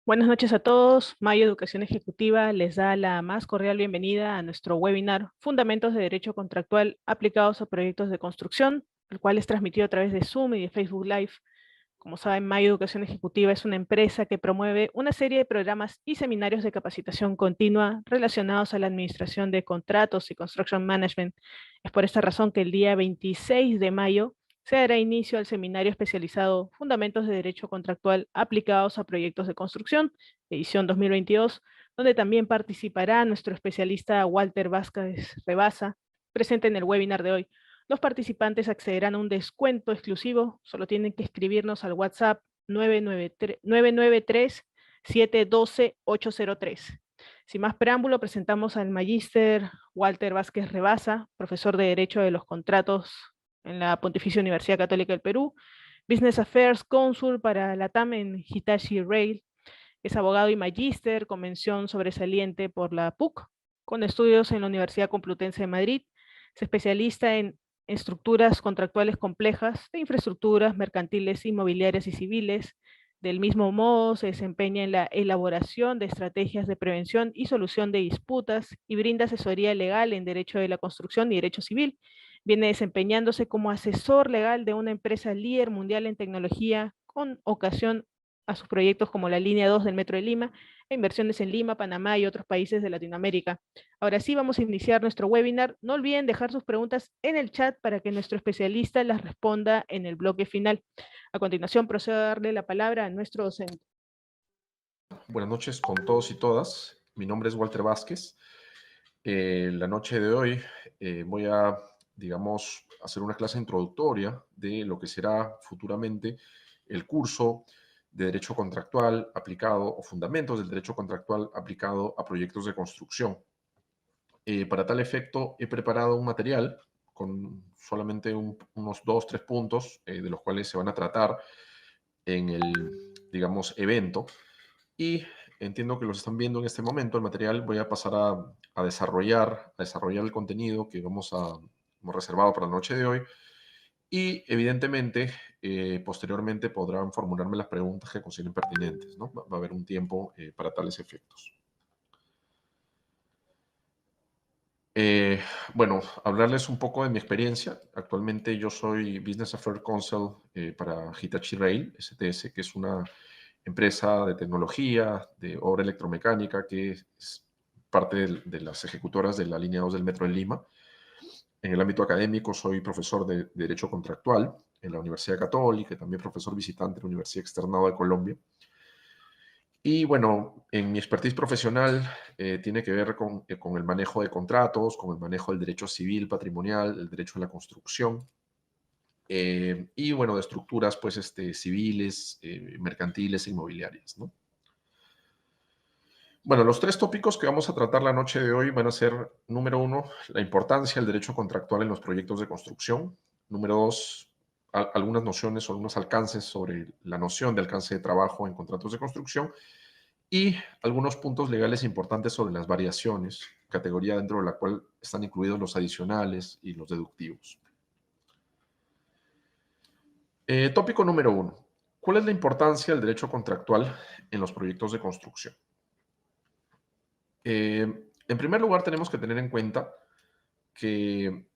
Buenas noches a todos. Mayo Educación Ejecutiva les da la más cordial bienvenida a nuestro webinar Fundamentos de Derecho Contractual aplicados a proyectos de construcción, el cual es transmitido a través de Zoom y de Facebook Live. Como saben, Mayo Educación Ejecutiva es una empresa que promueve una serie de programas y seminarios de capacitación continua relacionados a la administración de contratos y construction management. Es por esta razón que el día 26 de mayo se dará inicio al seminario especializado Fundamentos de Derecho Contractual aplicados a proyectos de construcción, edición 2022, donde también participará nuestro especialista Walter Vázquez Rebasa, presente en el webinar de hoy. Los participantes accederán a un descuento exclusivo, solo tienen que escribirnos al WhatsApp 993-712-803. Sin más preámbulo, presentamos al magíster Walter Vázquez Rebasa, profesor de Derecho de los Contratos en la Pontificia Universidad Católica del Perú, Business Affairs Cónsul para la TAM en Hitachi Rail, es abogado y magíster con mención sobresaliente por la PUC, con estudios en la Universidad Complutense de Madrid, es especialista en estructuras contractuales complejas de infraestructuras mercantiles, inmobiliarias y civiles. Del mismo modo, se desempeña en la elaboración de estrategias de prevención y solución de disputas y brinda asesoría legal en derecho de la construcción y derecho civil. Viene desempeñándose como asesor legal de una empresa líder mundial en tecnología con ocasión a sus proyectos como la línea 2 del Metro de Lima, e inversiones en Lima, Panamá y otros países de Latinoamérica. Ahora sí, vamos a iniciar nuestro webinar. No olviden dejar sus preguntas en el chat para que nuestro especialista las responda en el bloque final. A continuación, procedo a darle la palabra a nuestro docente. Buenas noches con todos y todas. Mi nombre es Walter Vázquez. La noche de hoy voy a, digamos, hacer una clase introductoria de lo que será futuramente el curso de Derecho Contractual aplicado o Fundamentos del Derecho Contractual aplicado a proyectos de construcción. Para tal efecto, he preparado un material con solamente unos 2-3 puntos de los cuales se van a tratar en el, digamos, evento. Y entiendo que los están viendo en este momento. El material voy a pasar a desarrollar el contenido que hemos reservado para la noche de hoy. Y evidentemente, posteriormente podrán formularme las preguntas que consideren pertinentes, ¿no? Va a haber un tiempo para tales efectos. Bueno, hablarles un poco de mi experiencia. Actualmente yo soy Business Affairs Counsel para Hitachi Rail, STS, que es una empresa de tecnología, de obra electromecánica, que es parte de las ejecutoras de la línea 2 del Metro de Lima. En el ámbito académico soy profesor de Derecho Contractual en la Universidad Católica y también profesor visitante en la Universidad Externado de Colombia. Y bueno, en mi expertise profesional tiene que ver con el manejo de contratos, con el manejo del derecho civil, patrimonial, el derecho a la construcción, y bueno, de estructuras pues civiles, mercantiles e inmobiliarias, ¿no? Bueno, los 3 tópicos que vamos a tratar la noche de hoy van a ser, número 1, la importancia del derecho contractual en los proyectos de construcción. Número 2, algunas nociones o algunos alcances sobre la noción de alcance de trabajo en contratos de construcción y algunos puntos legales importantes sobre las variaciones, categoría dentro de la cual están incluidos los adicionales y los deductivos. Tópico número 1. ¿Cuál es la importancia del derecho contractual en los proyectos de construcción? En primer lugar, tenemos que tener en cuenta que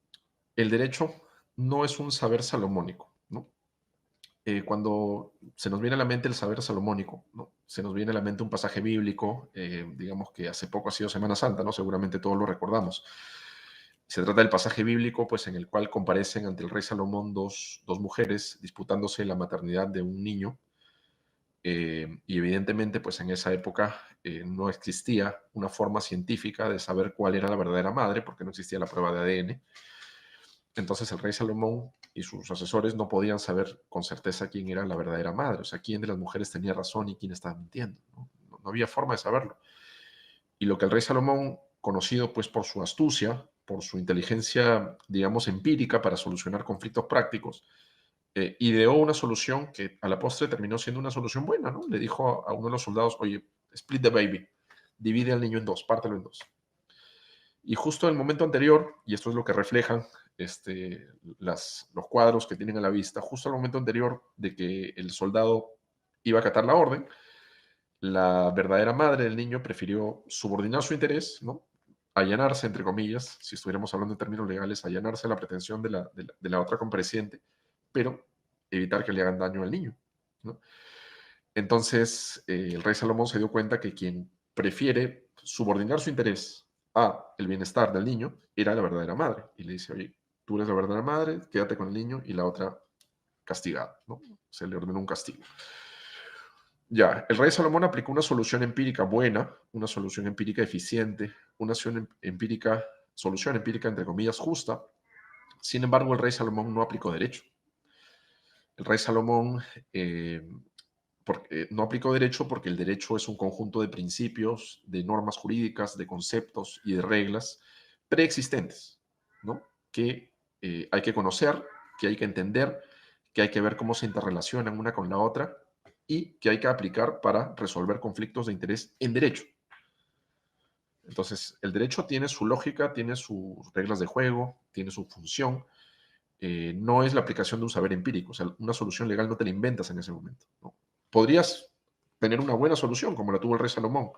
el derecho no es un saber salomónico, ¿no? Cuando se nos viene a la mente el saber salomónico, ¿no? Se nos viene a la mente un pasaje bíblico, digamos que hace poco ha sido Semana Santa, ¿no? Seguramente todos lo recordamos. Se trata del pasaje bíblico, pues, en el cual comparecen ante el rey Salomón dos mujeres disputándose la maternidad de un niño. Y evidentemente, pues en esa época no existía una forma científica de saber cuál era la verdadera madre, porque no existía la prueba de ADN. Entonces el rey Salomón y sus asesores no podían saber con certeza quién era la verdadera madre, o sea, quién de las mujeres tenía razón y quién estaba mintiendo. No había forma de saberlo. Y lo que el rey Salomón, conocido pues por su astucia, por su inteligencia, digamos, empírica para solucionar conflictos prácticos, ideó una solución que a la postre terminó siendo una solución buena, ¿no? Le dijo a uno de los soldados, oye, split the baby, divide al niño en dos, pártelo en dos. Y justo en el momento anterior, y esto es lo que reflejan los cuadros que tienen a la vista, justo al momento anterior de que el soldado iba a acatar la orden, La verdadera madre del niño prefirió subordinar su interés, ¿no? Allanarse, entre comillas, si estuviéramos hablando en términos legales, allanarse a la pretensión de la otra compareciente, pero evitar que le hagan daño al niño, ¿no? Entonces, el rey Salomón se dio cuenta que quien prefiere subordinar su interés a el bienestar del niño era la verdadera madre. Y le dice, oye, tú eres la verdadera madre, quédate con el niño, y la otra castigada, ¿no? Se le ordenó un castigo. Ya, el rey Salomón aplicó una solución empírica buena, una solución empírica eficiente, una solución empírica entre comillas justa. Sin embargo, el rey Salomón no aplicó derecho. El rey Salomón eh, no aplicó derecho porque el derecho es un conjunto de principios, de normas jurídicas, de conceptos y de reglas preexistentes, ¿no? Que hay que conocer, que hay que entender, que hay que ver cómo se interrelacionan una con la otra y que hay que aplicar para resolver conflictos de interés en derecho. Entonces, el derecho tiene su lógica, tiene sus reglas de juego, tiene su función. No es la aplicación de un saber empírico. O sea, una solución legal no te la inventas en ese momento, ¿no? Podrías tener una buena solución, como la tuvo el rey Salomón.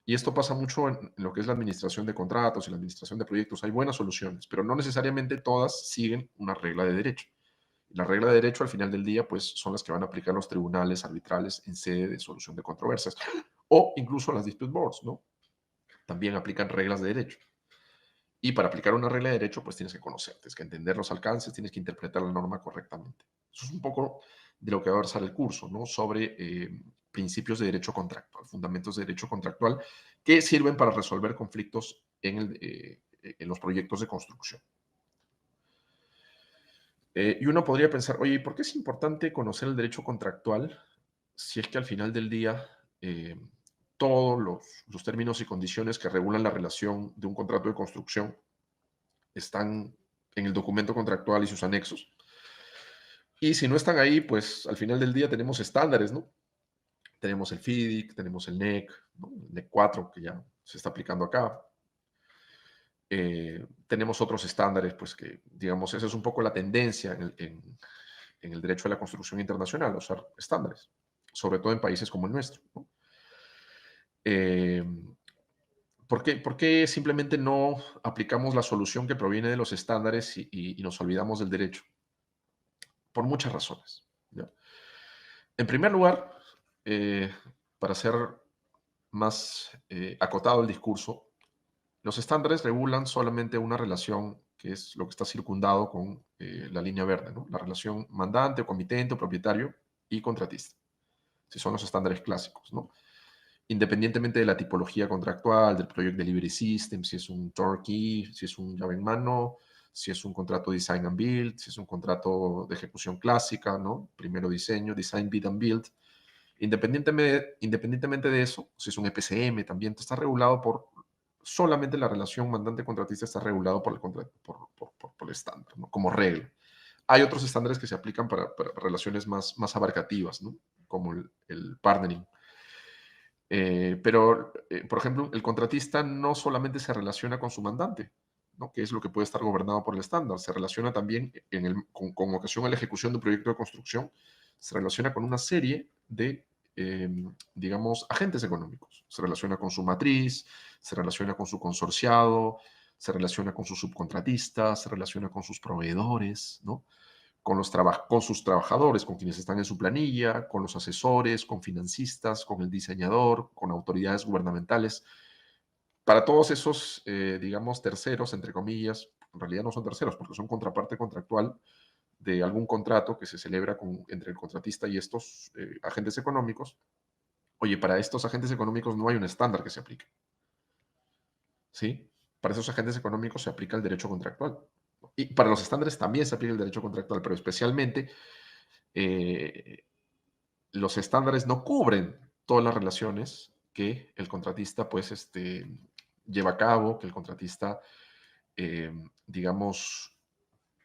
Y esto pasa mucho en lo que es la administración de contratos y la administración de proyectos. Hay buenas soluciones, pero no necesariamente todas siguen una regla de derecho. La regla de derecho al final del día, pues, son las que van a aplicar los tribunales arbitrales en sede de solución de controversias o incluso las dispute boards, ¿no? También aplican reglas de derecho. Y para aplicar una regla de derecho, pues tienes que conocer, tienes que entender los alcances, tienes que interpretar la norma correctamente. Eso es un poco de lo que va a versar el curso, ¿no? Sobre principios de derecho contractual, fundamentos de derecho contractual que sirven para resolver conflictos en los proyectos de construcción. Y uno podría pensar, oye, ¿por qué es importante conocer el derecho contractual si es que al final del día todos los términos y condiciones que regulan la relación de un contrato de construcción están en el documento contractual y sus anexos? Y si no están ahí, pues al final del día tenemos estándares, ¿no? Tenemos el FIDIC, tenemos el NEC, ¿no? El NEC 4 que ya se está aplicando acá. Tenemos otros estándares, pues que, digamos, esa es un poco la tendencia en el derecho de la construcción internacional, usar estándares, sobre todo en países como el nuestro, ¿no? Eh, por qué simplemente no aplicamos la solución que proviene de los estándares y nos olvidamos del derecho? Por muchas razones, ¿ya? En primer lugar, eh, para ser más acotado el discurso, los estándares regulan solamente una relación que es lo que está circundado con la línea verde, ¿no? La relación mandante o comitente o propietario y contratista. Si son los estándares clásicos, ¿no? Independientemente de la tipología contractual, del Project Delivery System, si es un turnkey, si es un llave en mano, si es un contrato design and build, si es un contrato de ejecución clásica, ¿no? Primero diseño, design, bid and build. Independientemente de eso, si es un EPCM también, está regulado por solamente la relación mandante-contratista, está regulado por el estándar, ¿no? Como regla. Hay otros estándares que se aplican para relaciones más abarcativas, ¿no? Como el partnering. Pero, por ejemplo, el contratista no solamente se relaciona con su mandante, ¿no? Que es lo que puede estar gobernado por el estándar, se relaciona también con ocasión a la ejecución de un proyecto de construcción, se relaciona con una serie de, digamos, agentes económicos. Se relaciona con su matriz, se relaciona con su consorciado, se relaciona con sus subcontratistas, se relaciona con sus proveedores, ¿no? Con sus trabajadores, con quienes están en su planilla, con los asesores, con financistas, con el diseñador, con autoridades gubernamentales. Para todos esos, digamos, terceros, entre comillas, en realidad no son terceros porque son contraparte contractual de algún contrato que se celebra entre el contratista y estos agentes económicos. Oye, para estos agentes económicos no hay un estándar que se aplique, ¿sí? Para esos agentes económicos se aplica el derecho contractual. Y para los estándares también se aplica el derecho contractual, pero especialmente eh, los estándares no cubren todas las relaciones que el contratista pues lleva a cabo, que el contratista digamos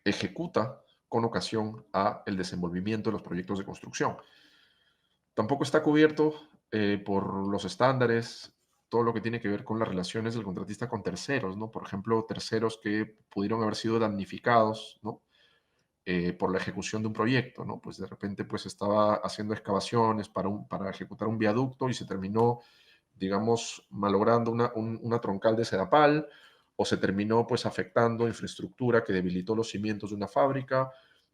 ejecuta con ocasión a el desenvolvimiento de los proyectos de construcción. Tampoco está cubierto por los estándares todo lo que tiene que ver con las relaciones del contratista con terceros, ¿no? Por ejemplo, terceros que pudieron haber sido damnificados, ¿no? por la ejecución de un proyecto, ¿no? Pues de repente pues estaba haciendo excavaciones para ejecutar un viaducto y se terminó, digamos, malogrando una troncal de Sedapal, o se terminó pues afectando infraestructura que debilitó los cimientos de una fábrica,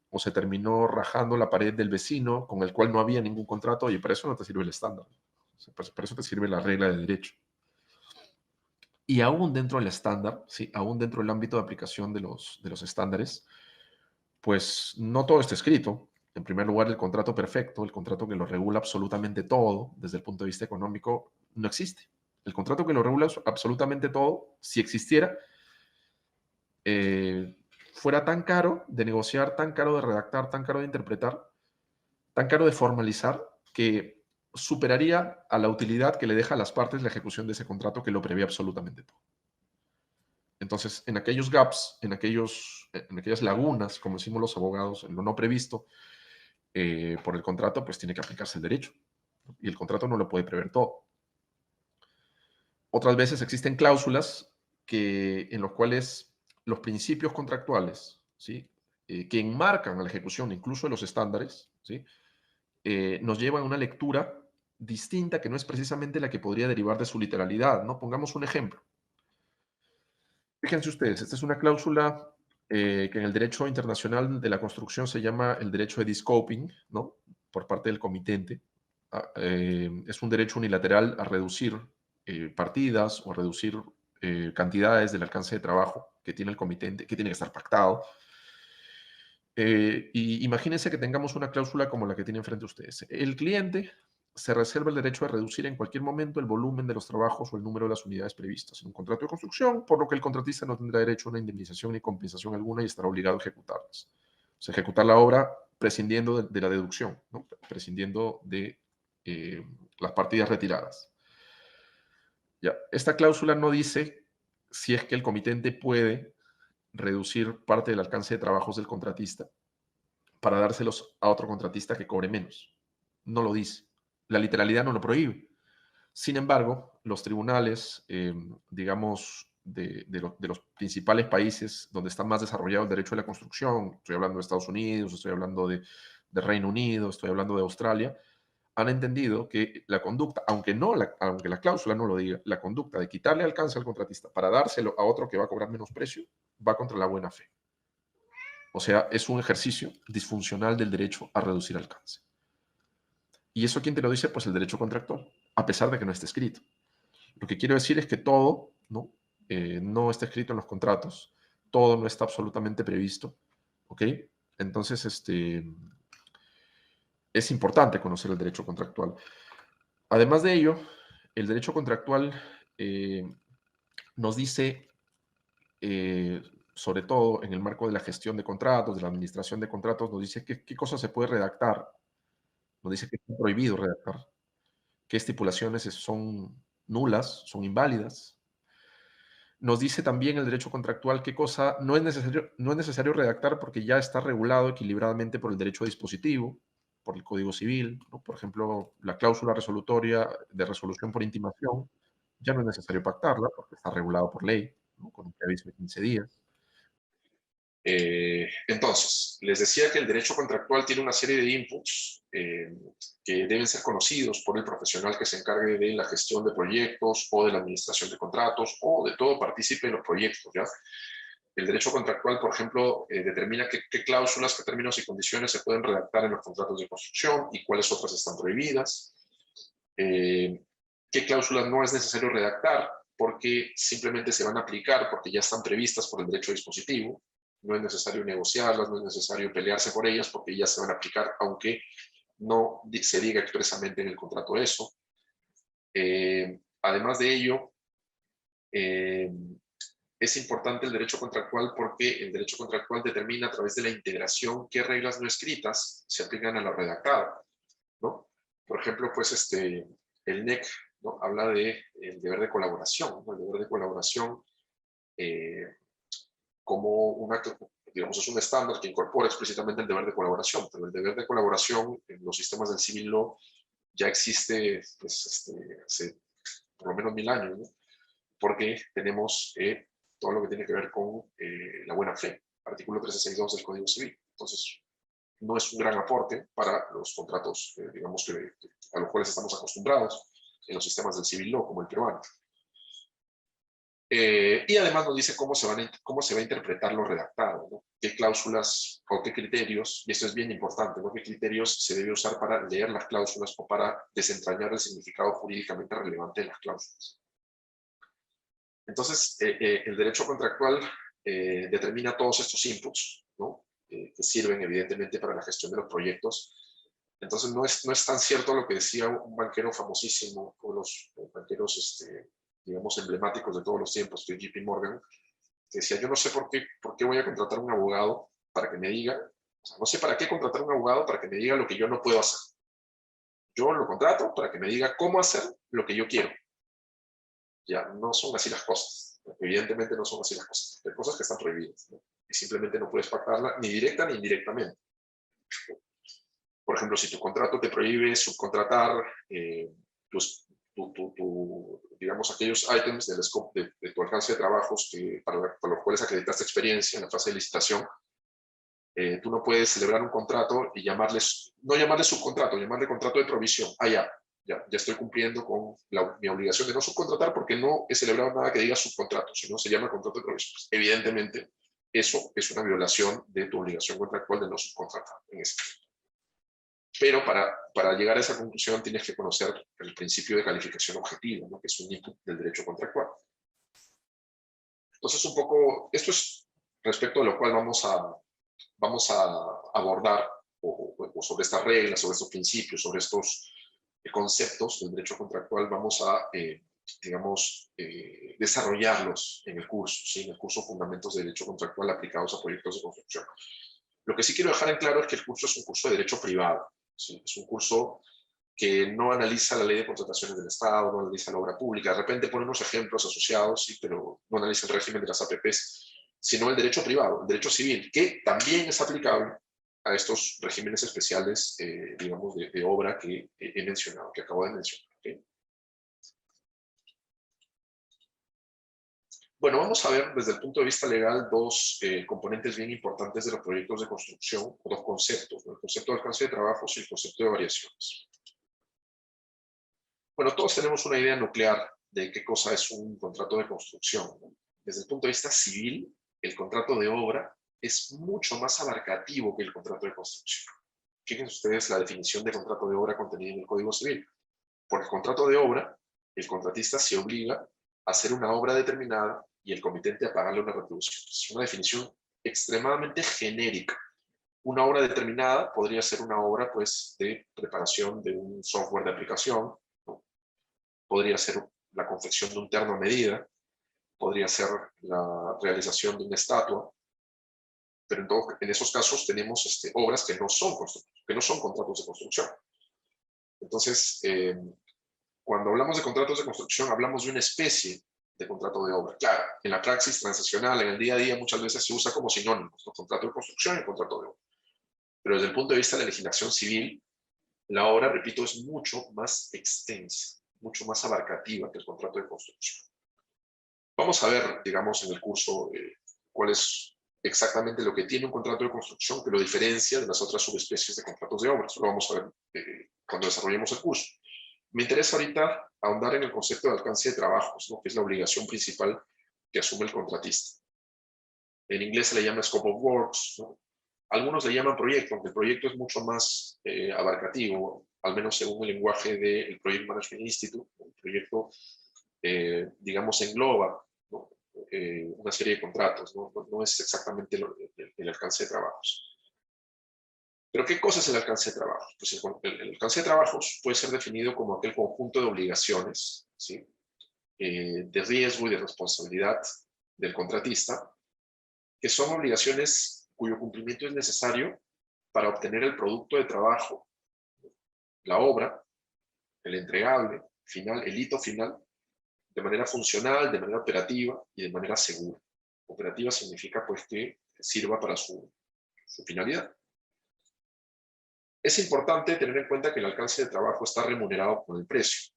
o se terminó rajando la pared del vecino con el cual no había ningún contrato, y para eso no te sirve el estándar. O sea, para eso te sirve la regla de derecho. Y aún dentro del estándar, ¿sí? Aún dentro del ámbito de aplicación de los estándares, pues no todo está escrito. En primer lugar, el contrato perfecto, el contrato que lo regula absolutamente todo desde el punto de vista económico, no existe. El contrato que lo regula absolutamente todo, si existiera, fuera tan caro de negociar, tan caro de redactar, tan caro de interpretar, tan caro de formalizar, que superaría a la utilidad que le deja a las partes la ejecución de ese contrato que lo prevé absolutamente todo. Entonces, en aquellos gaps, en aquellas lagunas, como decimos los abogados, en lo no previsto por el contrato, pues tiene que aplicarse el derecho. Y el contrato no lo puede prever todo. Otras veces existen cláusulas en los cuales los principios contractuales, ¿sí? Que enmarcan a la ejecución incluso de los estándares, ¿sí? Nos llevan a una lectura distinta que no es precisamente la que podría derivar de su literalidad, ¿no? Pongamos un ejemplo. Fíjense ustedes, esta es una cláusula que en el derecho internacional de la construcción se llama el derecho de descoping, ¿no? Por parte del comitente. Es un derecho unilateral a reducir partidas o a reducir cantidades del alcance de trabajo que tiene el comitente, que tiene que estar pactado. Y imagínense que tengamos una cláusula como la que tienen frente a ustedes. El cliente se reserva el derecho a reducir en cualquier momento el volumen de los trabajos o el número de las unidades previstas en un contrato de construcción, por lo que el contratista no tendrá derecho a una indemnización ni compensación alguna y estará obligado a ejecutarlas. O sea, ejecutar la obra prescindiendo de la deducción, ¿no? Prescindiendo de las partidas retiradas. Ya, esta cláusula no dice si es que el comitente puede reducir parte del alcance de trabajos del contratista para dárselos a otro contratista que cobre menos. No lo dice. La literalidad no lo prohíbe. Sin embargo, los tribunales, digamos, de los principales países donde está más desarrollado el derecho de la construcción, estoy hablando de Estados Unidos, estoy hablando de Reino Unido, estoy hablando de Australia, han entendido que la conducta, aunque la cláusula no lo diga, la conducta de quitarle alcance al contratista para dárselo a otro que va a cobrar menos precio, va contra la buena fe. O sea, es un ejercicio disfuncional del derecho a reducir alcance. ¿Y eso quién te lo dice? Pues el derecho contractual, a pesar de que no esté escrito. Lo que quiero decir es que todo no está escrito en los contratos, todo no está absolutamente previsto, ¿ok? Entonces, es importante conocer el derecho contractual. Además de ello, el derecho contractual nos dice, sobre todo en el marco de la gestión de contratos, de la administración de contratos, nos dice qué cosas se puede redactar, nos dice que está prohibido redactar, qué estipulaciones son nulas, son inválidas. Nos dice también el derecho contractual qué cosa no es necesario redactar porque ya está regulado equilibradamente por el derecho dispositivo, por el Código Civil, ¿no? Por ejemplo, la cláusula resolutoria de resolución por intimación, ya no es necesario pactarla porque está regulado por ley, ¿no? Con un preaviso de 15 días. Entonces, les decía que el derecho contractual tiene una serie de inputs que deben ser conocidos por el profesional que se encargue de la gestión de proyectos o de la administración de contratos o de todo partícipe en los proyectos, ¿ya? El derecho contractual, por ejemplo, determina qué cláusulas, qué términos y condiciones se pueden redactar en los contratos de construcción y cuáles otras están prohibidas. Qué cláusulas no es necesario redactar porque simplemente se van a aplicar porque ya están previstas por el derecho dispositivo. No es necesario negociarlas, no es necesario pelearse por ellas porque ya se van a aplicar, aunque no se diga expresamente en el contrato eso. Además de ello, es importante el derecho contractual porque el derecho contractual determina a través de la integración qué reglas no escritas se aplican a la redactada, ¿no? Por ejemplo, pues el NEC, ¿no? Habla del deber de colaboración, ¿no? El deber de colaboración como digamos, es un estándar que incorpora explícitamente el deber de colaboración, pero el deber de colaboración en los sistemas del civil law ya existe pues, hace por lo menos 1000 años, ¿no? Porque tenemos todo lo que tiene que ver con la buena fe, artículo 1362 del Código Civil. Entonces, no es un gran aporte para los contratos, digamos, a los cuales estamos acostumbrados en los sistemas del civil law, como el peruano. Y además nos dice cómo se va a interpretar lo redactado, ¿no? Qué cláusulas o qué criterios, y esto es bien importante, ¿no? Qué criterios se debe usar para leer las cláusulas o para desentrañar el significado jurídicamente relevante de las cláusulas. Entonces, el derecho contractual determina todos estos inputs, ¿no? Que sirven evidentemente para la gestión de los proyectos. Entonces, no es tan cierto lo que decía un banquero famosísimo, uno de los banqueros, digamos, emblemáticos de todos los tiempos, que es JP Morgan, que decía, yo no sé por qué voy a contratar un abogado para que me diga, o sea, no sé para qué contratar un abogado para que me diga lo que yo no puedo hacer. Yo lo contrato para que me diga cómo hacer lo que yo quiero. Ya, no son así las cosas. Evidentemente no son así las cosas. Hay cosas que están prohibidas, ¿no? Y simplemente no puedes pactarla ni directa ni indirectamente. Por ejemplo, si tu contrato te prohíbe subcontratar digamos, aquellos ítems del scope de tu alcance de trabajos para los cuales acreditaste experiencia en la fase de licitación, tú no puedes celebrar un contrato y no llamarle subcontrato, llamarle contrato de provisión. Ya estoy cumpliendo con mi obligación de no subcontratar porque no he celebrado nada que diga subcontrato, sino se llama contrato de provisión. Pues, evidentemente, eso es una violación de tu obligación contractual de no subcontratar en ese momento. Pero para llegar a esa conclusión tienes que conocer el principio de calificación objetiva, ¿no? Que es un input del derecho contractual. Entonces, un poco, esto es respecto a lo cual vamos a abordar o sobre estas reglas, sobre estos principios, sobre estos conceptos del derecho contractual, vamos a, digamos, desarrollarlos en el curso, ¿sí? En el curso Fundamentos de Derecho Contractual aplicados a proyectos de construcción. Lo que sí quiero dejar en claro es que el curso es un curso de derecho privado, ¿sí? Es un curso que no analiza la ley de contrataciones del Estado, no analiza la obra pública, de repente pone unos ejemplos asociados, sí, pero no analiza el régimen de las APPs, sino el derecho privado, el derecho civil, que también es aplicable a estos regímenes especiales, digamos, de obra que he mencionado, que acabo de mencionar. ¿Okay? Bueno, vamos a ver desde el punto de vista legal dos componentes bien importantes de los proyectos de construcción, o dos conceptos, ¿no? El concepto de alcance de trabajos y el concepto de variaciones. Bueno, todos tenemos una idea nuclear de qué cosa es un contrato de construcción, ¿no? Desde el punto de vista civil, el contrato de obra es mucho más abarcativo que el contrato de construcción. Fíjense ustedes la definición de contrato de obra contenida en el Código Civil. Por el contrato de obra, el contratista se obliga a hacer una obra determinada y el comitente a pagarle una retribución. Es una definición extremadamente genérica. Una obra determinada podría ser una obra, pues, de preparación de un software de aplicación, ¿no? Podría ser la confección de un terno a medida, podría ser la realización de una estatua, pero en esos casos tenemos obras que no son contratos de construcción. Entonces, cuando hablamos de contratos de construcción, hablamos de una especie de contrato de obra. Claro, en la praxis transaccional, en el día a día, muchas veces se usa como sinónimos, ¿no? Contrato de construcción y contrato de obra. Pero desde el punto de vista de la legislación civil, la obra, repito, es mucho más extensa, mucho más abarcativa que el contrato de construcción. Vamos a ver, digamos, en el curso cuál es exactamente lo que tiene un contrato de construcción que lo diferencia de las otras subespecies de contratos de obra. Eso lo vamos a ver cuando desarrollemos el curso. Me interesa ahorita ahondar en el concepto de alcance de trabajos, ¿no? Que es la obligación principal que asume el contratista. En inglés se le llama scope of works, ¿no? Algunos le llaman proyecto, aunque el proyecto es mucho más abarcativo, al menos según el lenguaje del Project Management Institute. El proyecto, digamos, engloba, ¿no? Una serie de contratos, ¿no? No es exactamente el alcance de trabajos. ¿Pero qué cosa es el alcance de trabajos? Pues el alcance de trabajos puede ser definido como aquel conjunto de obligaciones, ¿sí? De riesgo y de responsabilidad del contratista, que son obligaciones cuyo cumplimiento es necesario para obtener el producto de trabajo, la obra, el entregable final, el hito final, de manera funcional, de manera operativa y de manera segura. Operativa significa pues que sirva para su finalidad. Es importante tener en cuenta que el alcance de trabajo está remunerado por el precio.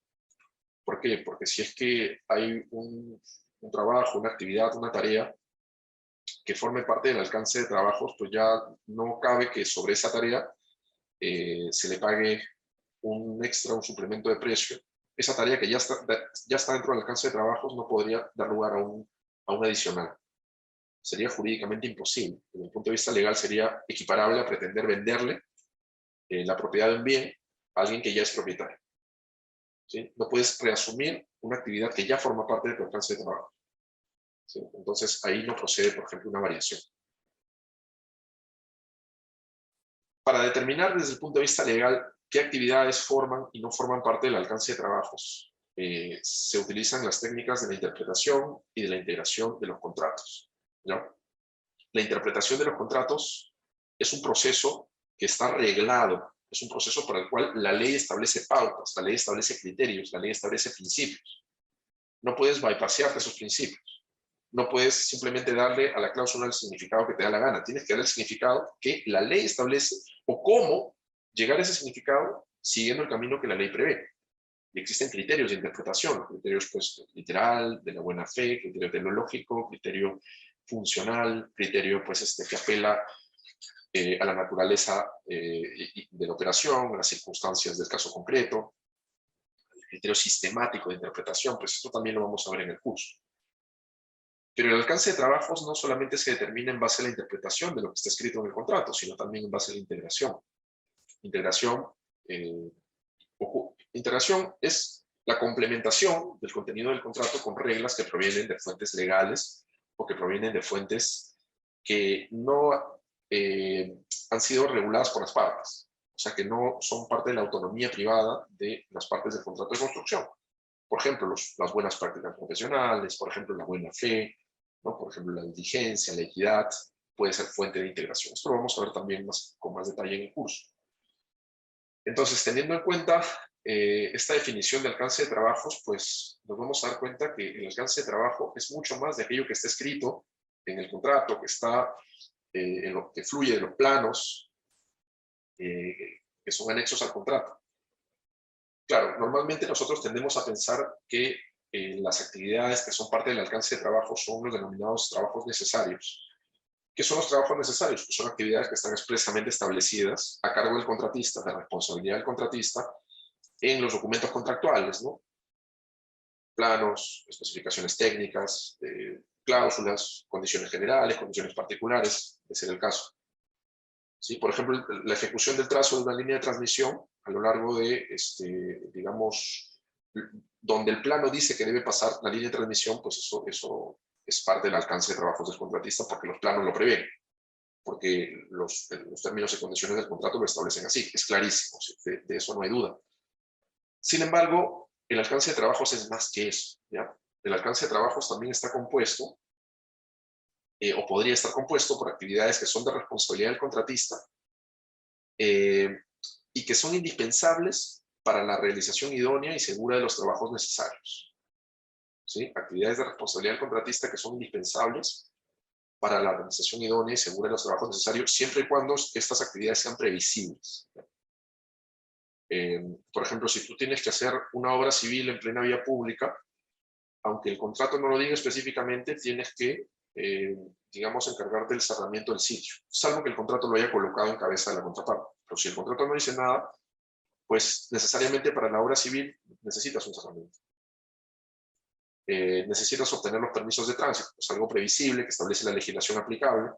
¿Por qué? Porque si es que hay un trabajo, una actividad, una tarea que forme parte del alcance de trabajos, pues ya no cabe que sobre esa tarea se le pague un extra, un suplemento de precio. Esa tarea que ya está dentro del alcance de trabajos no podría dar lugar a un adicional. Sería jurídicamente imposible. Desde el punto de vista legal sería equiparable a pretender venderle la propiedad de un bien a alguien que ya es propietario. ¿Sí? No puedes reasumir una actividad que ya forma parte de tu alcance de trabajo. ¿Sí? Entonces ahí no procede, por ejemplo, una variación. Para determinar desde el punto de vista legal qué actividades forman y no forman parte del alcance de trabajos, se utilizan las técnicas de la interpretación y de la integración de los contratos, ¿no? La interpretación de los contratos es un proceso que está reglado, es un proceso para el cual la ley establece pautas, la ley establece criterios, la ley establece principios. No puedes bypassarte esos principios. No puedes simplemente darle a la cláusula el significado que te da la gana. Tienes que darle el significado que la ley establece o cómo llegar a ese significado siguiendo el camino que la ley prevé. Y existen criterios de interpretación, criterios pues literal, de la buena fe, criterio teleológico, criterio funcional, criterio pues que apela a la naturaleza de la operación, a las circunstancias del caso concreto, el criterio sistemático de interpretación, pues esto también lo vamos a ver en el curso. Pero el alcance de trabajos no solamente se determina en base a la interpretación de lo que está escrito en el contrato, sino también en base a la integración. Integración, integración es la complementación del contenido del contrato con reglas que provienen de fuentes legales o que provienen de fuentes que no han sido reguladas por las partes. O sea, que no son parte de la autonomía privada de las partes del contrato de construcción. Por ejemplo, las buenas prácticas profesionales, por ejemplo, la buena fe, ¿no? Por ejemplo, la diligencia, la equidad, puede ser fuente de integración. Esto lo vamos a ver también con más detalle en el curso. Entonces, teniendo en cuenta esta definición de alcance de trabajos, pues nos vamos a dar cuenta que el alcance de trabajo es mucho más de aquello que está escrito en el contrato, que está en lo que fluye de los planos, que son anexos al contrato. Claro, normalmente nosotros tendemos a pensar que las actividades que son parte del alcance de trabajo son los denominados trabajos necesarios. ¿Qué son los trabajos necesarios? Pues son actividades que están expresamente establecidas a cargo del contratista, de responsabilidad del contratista, en los documentos contractuales, ¿no? Planos, especificaciones técnicas, cláusulas, condiciones generales, condiciones particulares, de ser el caso. ¿Sí? Por ejemplo, la ejecución del trazo de una línea de transmisión a lo largo de, digamos, donde el plano dice que debe pasar la línea de transmisión, pues eso es parte del alcance de trabajos del contratista porque los planos lo prevén, porque los términos y condiciones del contrato lo establecen así, es clarísimo, ¿sí? De eso no hay duda. Sin embargo, el alcance de trabajos es más que eso, ¿ya? El alcance de trabajos también está compuesto o podría estar compuesto por actividades que son de responsabilidad del contratista y que son indispensables para la realización idónea y segura de los trabajos necesarios. ¿Sí? Actividades de responsabilidad del contratista que son indispensables para la realización idónea y segura de los trabajos necesarios, siempre y cuando estas actividades sean previsibles. Por ejemplo, si tú tienes que hacer una obra civil en plena vía pública, aunque el contrato no lo diga específicamente, tienes que digamos, encargarte del cerramiento del sitio, salvo que el contrato lo haya colocado en cabeza de la contraparte. Pero si el contrato no dice nada, pues necesariamente para la obra civil necesitas un cerramiento. Necesitas obtener los permisos de tránsito, es algo previsible que establece la legislación aplicable,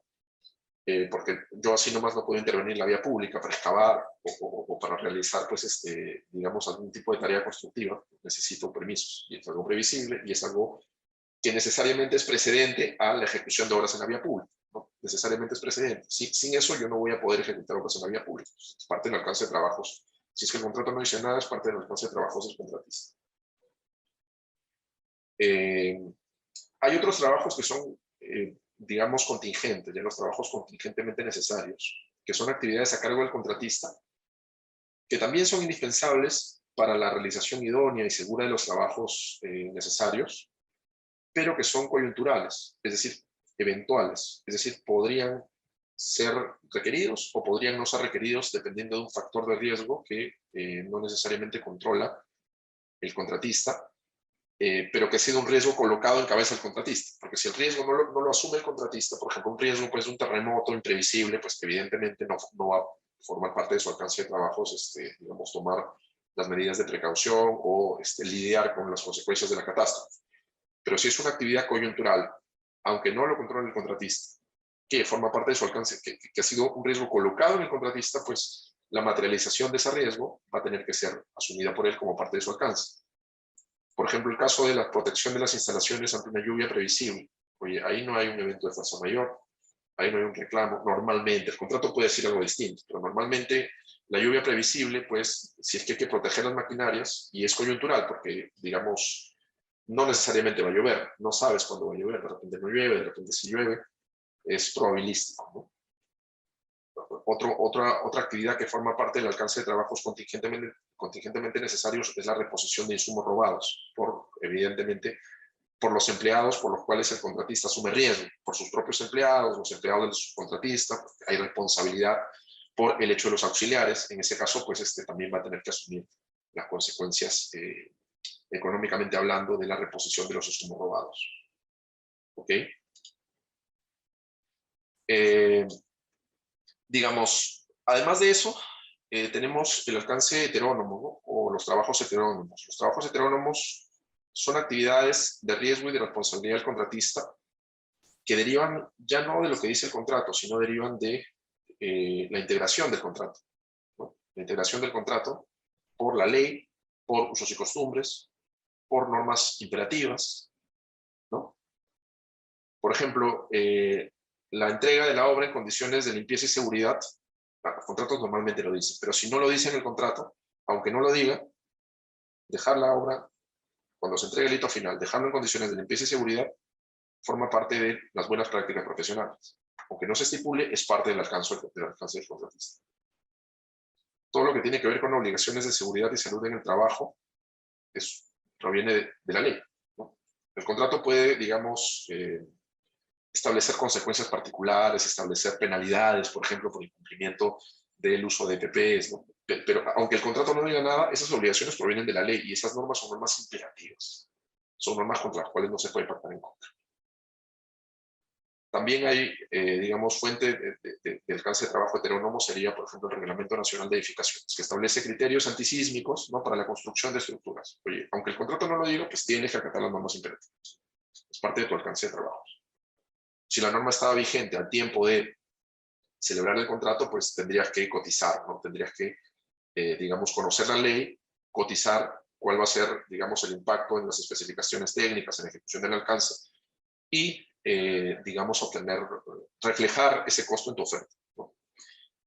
porque yo así nomás no puedo intervenir en la vía pública para excavar o para realizar, pues, digamos, algún tipo de tarea constructiva. Necesito permisos, y es algo previsible, y es algo que necesariamente es precedente a la ejecución de obras en la vía pública, ¿no? Necesariamente es precedente. Sin eso yo no voy a poder ejecutar obras en la vía pública. Es parte del alcance de trabajos. Si es que el contrato no dice nada, es parte del alcance de trabajos del contratista. Hay otros trabajos que son, digamos, contingentes, ya los trabajos contingentemente necesarios, que son actividades a cargo del contratista, que también son indispensables para la realización idónea y segura de los trabajos necesarios, pero que son coyunturales, es decir, eventuales, es decir, podrían ser requeridos o podrían no ser requeridos dependiendo de un factor de riesgo que no necesariamente controla el contratista pero que ha sido un riesgo colocado en cabeza del contratista, porque si el riesgo no lo asume el contratista, por ejemplo, un riesgo pues, de un terremoto imprevisible, pues que evidentemente no va a formar parte de su alcance de trabajos, digamos, tomar las medidas de precaución o lidiar con las consecuencias de la catástrofe. Pero si es una actividad coyuntural, aunque no lo controle el contratista, que forma parte de su alcance, que ha sido un riesgo colocado en el contratista, pues la materialización de ese riesgo va a tener que ser asumida por él como parte de su alcance. Por ejemplo, el caso de la protección de las instalaciones ante una lluvia previsible. Oye, ahí no hay un evento de fuerza mayor, ahí no hay un reclamo. Normalmente, el contrato puede decir algo distinto, pero normalmente la lluvia previsible, pues, si es que hay que proteger las maquinarias, y es coyuntural, porque, digamos, no necesariamente va a llover, no sabes cuándo va a llover, de repente no llueve, de repente sí llueve, es probabilístico, ¿no? Otra actividad que forma parte del alcance de trabajos contingentemente necesarios es la reposición de insumos robados, evidentemente, por los empleados por los cuales el contratista asume riesgo, por sus propios empleados, los empleados del subcontratista, hay responsabilidad por el hecho de los auxiliares. En ese caso, pues también va a tener que asumir las consecuencias, económicamente hablando, de la reposición de los insumos robados. ¿Ok? Digamos, además de eso, tenemos el alcance heterónomo, ¿no? O los trabajos heterónomos. Los trabajos heterónomos son actividades de riesgo y de responsabilidad del contratista que derivan ya no de lo que dice el contrato, sino derivan de la integración del contrato, ¿no? La integración del contrato por la ley, por usos y costumbres, por normas imperativas, ¿no? Por ejemplo, la entrega de la obra en condiciones de limpieza y seguridad, los contratos normalmente lo dicen, pero si no lo dice en el contrato, aunque no lo diga, dejar la obra, cuando se entregue el hito final, dejarlo en condiciones de limpieza y seguridad, forma parte de las buenas prácticas profesionales. Aunque no se estipule, es parte del alcance del contratista. Todo lo que tiene que ver con obligaciones de seguridad y salud en el trabajo proviene de la ley, ¿no? El contrato puede, digamos, establecer consecuencias particulares, establecer penalidades, por ejemplo, por incumplimiento del uso de EPPs, ¿no? Pero aunque el contrato no diga nada, esas obligaciones provienen de la ley y esas normas son normas imperativas. Son normas contra las cuales no se puede pactar en contra. También hay, digamos, fuente de alcance de trabajo heterónomo sería, por ejemplo, el Reglamento Nacional de Edificaciones, que establece criterios antisísmicos, ¿no?, para la construcción de estructuras. Oye, aunque el contrato no lo diga, pues tienes que acatar las normas imperativas. Es parte de tu alcance de trabajo. Si la norma estaba vigente al tiempo de celebrar el contrato, pues tendrías que cotizar, ¿no? Tendrías que, digamos, conocer la ley, cotizar cuál va a ser, digamos, el impacto en las especificaciones técnicas, en la ejecución del alcance, y, digamos, reflejar ese costo en tu oferta, ¿no?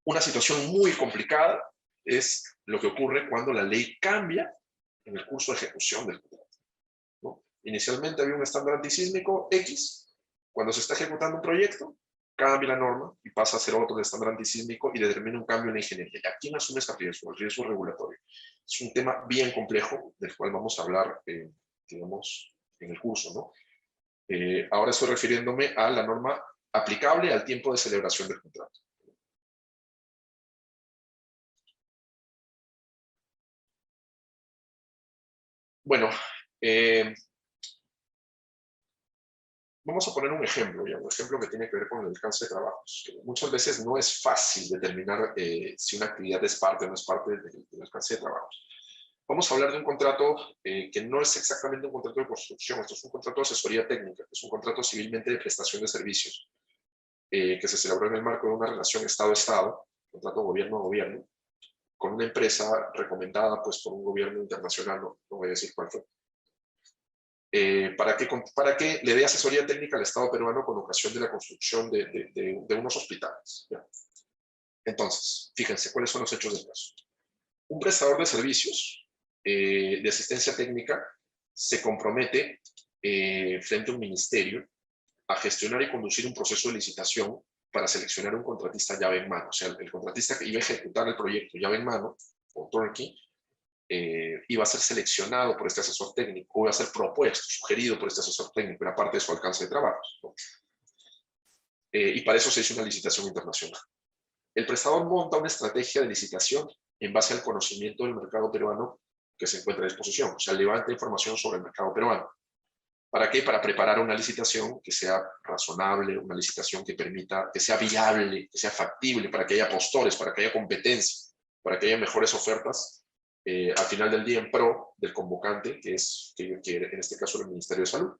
Una situación muy complicada es lo que ocurre cuando la ley cambia en el curso de ejecución del contrato, ¿no? Inicialmente había un estándar antisísmico X, cuando se está ejecutando un proyecto, cambia la norma y pasa a ser otro de estándar antisísmico y determina un cambio en la ingeniería. ¿Y a quién asume ese riesgo? El riesgo regulatorio. Es un tema bien complejo del cual vamos a hablar, digamos, en el curso, ¿no? Ahora estoy refiriéndome a la norma aplicable al tiempo de celebración del contrato. Bueno, vamos a poner un ejemplo, ya, un ejemplo que tiene que ver con el alcance de trabajos. Que muchas veces no es fácil determinar si una actividad es parte o no es parte del alcance de trabajos. Vamos a hablar de un contrato que no es exactamente un contrato de construcción, esto es un contrato de asesoría técnica, es un contrato civilmente de prestación de servicios, que se celebró en el marco de una relación Estado-Estado, contrato gobierno-gobierno, con una empresa recomendada pues, por un gobierno internacional, no voy a decir cuál fue, para que le dé asesoría técnica al Estado peruano con ocasión de la construcción de unos hospitales, ¿ya? Entonces, fíjense, ¿cuáles son los hechos del caso? Un prestador de servicios de asistencia técnica se compromete frente a un ministerio a gestionar y conducir un proceso de licitación para seleccionar un contratista llave en mano. O sea, el contratista que iba a ejecutar el proyecto llave en mano, o turnkey, iba a ser seleccionado por este asesor técnico, o iba a ser propuesto, sugerido por este asesor técnico, era parte de su alcance de trabajo, ¿no? Y para eso se hizo una licitación internacional. El prestador monta una estrategia de licitación en base al conocimiento del mercado peruano que se encuentra a disposición, o sea, levanta información sobre el mercado peruano. ¿Para qué? Para preparar una licitación que sea razonable, una licitación que permita, que sea viable, que sea factible, para que haya postores, para que haya competencia, para que haya mejores ofertas, al final del día en pro del convocante, que en este caso el Ministerio de Salud.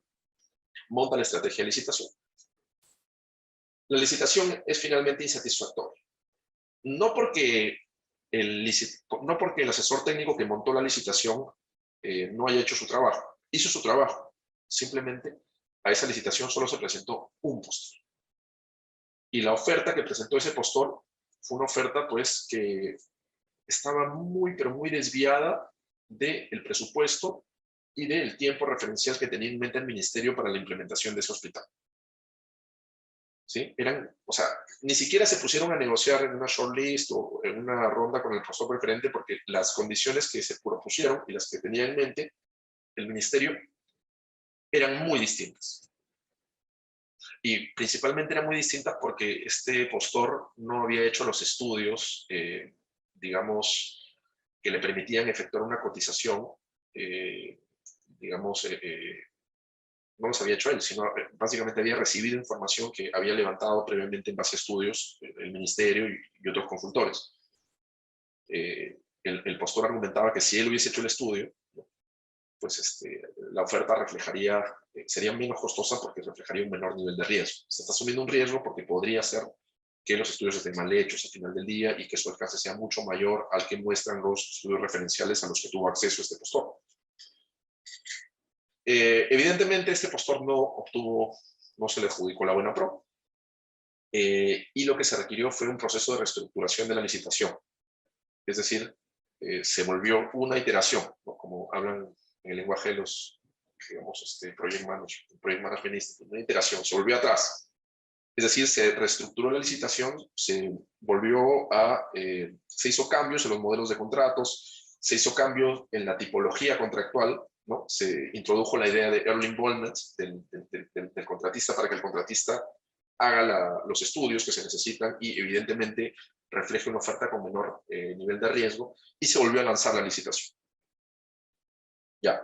Monta la estrategia de licitación. La licitación es finalmente insatisfactoria. No porque no porque el asesor técnico que montó la licitación no haya hecho su trabajo. Hizo su trabajo. Simplemente a esa licitación solo se presentó un postor. Y la oferta que presentó ese postor fue una oferta pues que estaba muy, pero muy desviada del presupuesto y del tiempo referencial que tenía en mente el ministerio para la implementación de ese hospital. ¿Sí? O sea, ni siquiera se pusieron a negociar en una shortlist o en una ronda con el postor preferente porque las condiciones que se propusieron y las que tenía en mente el ministerio eran muy distintas. Y principalmente eran muy distintas porque este postor no había hecho los estudios, digamos, que le permitían efectuar una cotización, digamos, no los había hecho él, sino básicamente había recibido información que había levantado previamente en base a estudios el ministerio y otros consultores. El postor argumentaba que si él hubiese hecho el estudio, pues la oferta reflejaría, sería menos costosa porque reflejaría un menor nivel de riesgo. Se está asumiendo un riesgo porque podría ser que los estudios estén mal hechos al final del día y que su alcance sea mucho mayor al que muestran los estudios referenciales a los que tuvo acceso este postor. Evidentemente este postor no se le adjudicó la buena pro, y lo que se requirió fue un proceso de reestructuración de la licitación. Es decir, se volvió una iteración, ¿no? Como hablan en el lenguaje de los, digamos, project management, una iteración, se volvió atrás. Es decir, se reestructuró la licitación, se hizo cambios en los modelos de contratos, se hizo cambios en la tipología contractual, ¿no? Se introdujo la idea de early involvement del contratista para que el contratista haga los estudios que se necesitan y evidentemente refleje una oferta con menor nivel de riesgo, y se volvió a lanzar la licitación. Ya.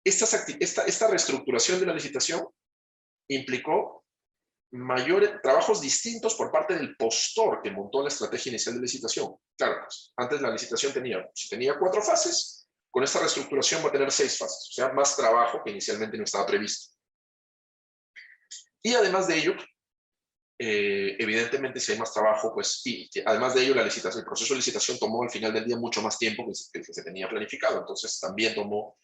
Esta reestructuración de la licitación implicó trabajos distintos por parte del postor que montó la estrategia inicial de licitación. Claro, pues, antes la licitación si tenía 4 fases, con esta reestructuración va a tener 6 fases, o sea, más trabajo que inicialmente no estaba previsto. Y además de ello, evidentemente si hay más trabajo, pues, y además de ello el proceso de licitación tomó al final del día mucho más tiempo que el que se tenía planificado, entonces también tomó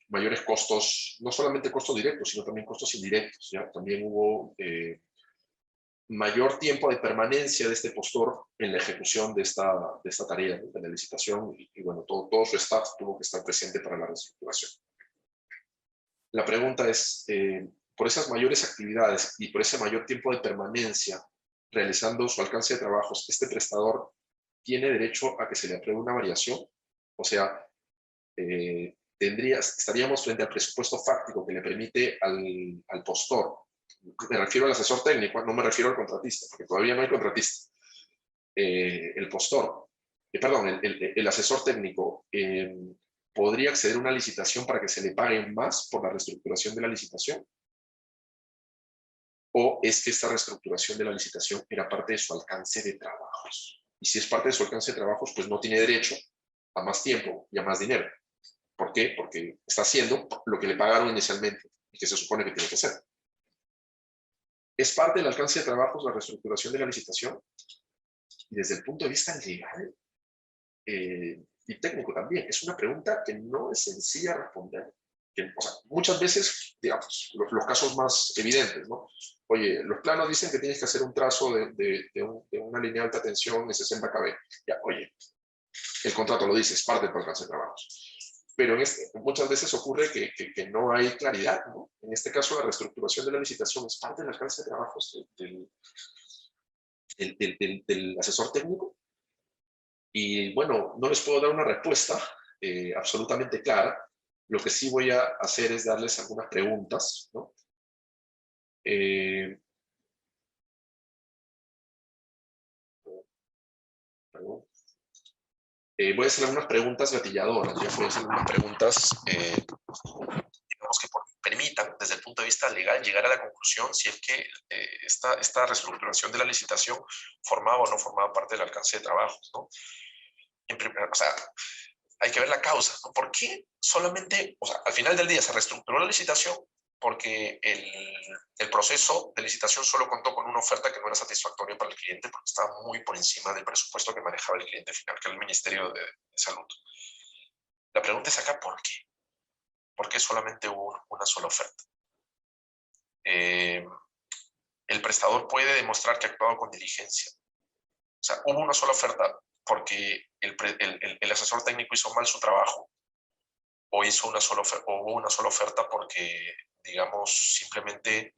mayores costos, no solamente costos directos, sino también costos indirectos, ¿ya? También hubo mayor tiempo de permanencia de este postor en la ejecución de esta tarea, ¿no? De la licitación, y bueno, todo su staff tuvo que estar presente para la reestructuración. La pregunta es, por esas mayores actividades y por ese mayor tiempo de permanencia realizando su alcance de trabajos, ¿este prestador tiene derecho a que se le apruebe una variación? O sea, estaríamos frente al presupuesto fáctico que le permite al postor, me refiero al asesor técnico, no me refiero al contratista, porque todavía no hay contratista, el postor, perdón, el asesor técnico podría acceder a una licitación para que se le pague más por la reestructuración de la licitación, o es que esta reestructuración de la licitación era parte de su alcance de trabajos. Y si es parte de su alcance de trabajos, pues no tiene derecho a más tiempo y a más dinero. ¿Por qué? Porque está haciendo lo que le pagaron inicialmente y que se supone que tiene que hacer. ¿Es parte del alcance de trabajos la reestructuración de la licitación? Y desde el punto de vista legal y técnico también, es una pregunta que no es sencilla responder. O sea, muchas veces, digamos, los casos más evidentes, ¿no? Oye, los planos dicen que tienes que hacer un trazo de una línea de alta tensión de 60 kV. Ya, oye, el contrato lo dice, es parte del alcance de trabajos. Pero muchas veces ocurre que no hay claridad, ¿no? En este caso, la reestructuración de la licitación es parte del alcance de trabajos del asesor técnico. Y bueno, no les puedo dar una respuesta absolutamente clara. Lo que sí voy a hacer es darles algunas preguntas, ¿no? Perdón. Voy a hacer algunas preguntas gatilladoras, ya voy a hacer algunas preguntas, digamos que permitan, desde el punto de vista legal, llegar a la conclusión si es que esta reestructuración de la licitación formaba o no formaba parte del alcance de trabajos, ¿no? O sea, hay que ver la causa, ¿no? ¿Por qué solamente, o sea, al final del día se reestructuró la licitación porque el proceso de licitación solo contó con una oferta que no era satisfactoria para el cliente porque estaba muy por encima del presupuesto que manejaba el cliente final, que era el Ministerio de Salud? La pregunta es acá, ¿por qué? ¿Por qué solamente hubo una sola oferta? El prestador puede demostrar que ha actuado con diligencia. O sea, hubo una sola oferta porque el asesor técnico hizo mal su trabajo, o hizo o hubo una sola oferta porque, digamos, simplemente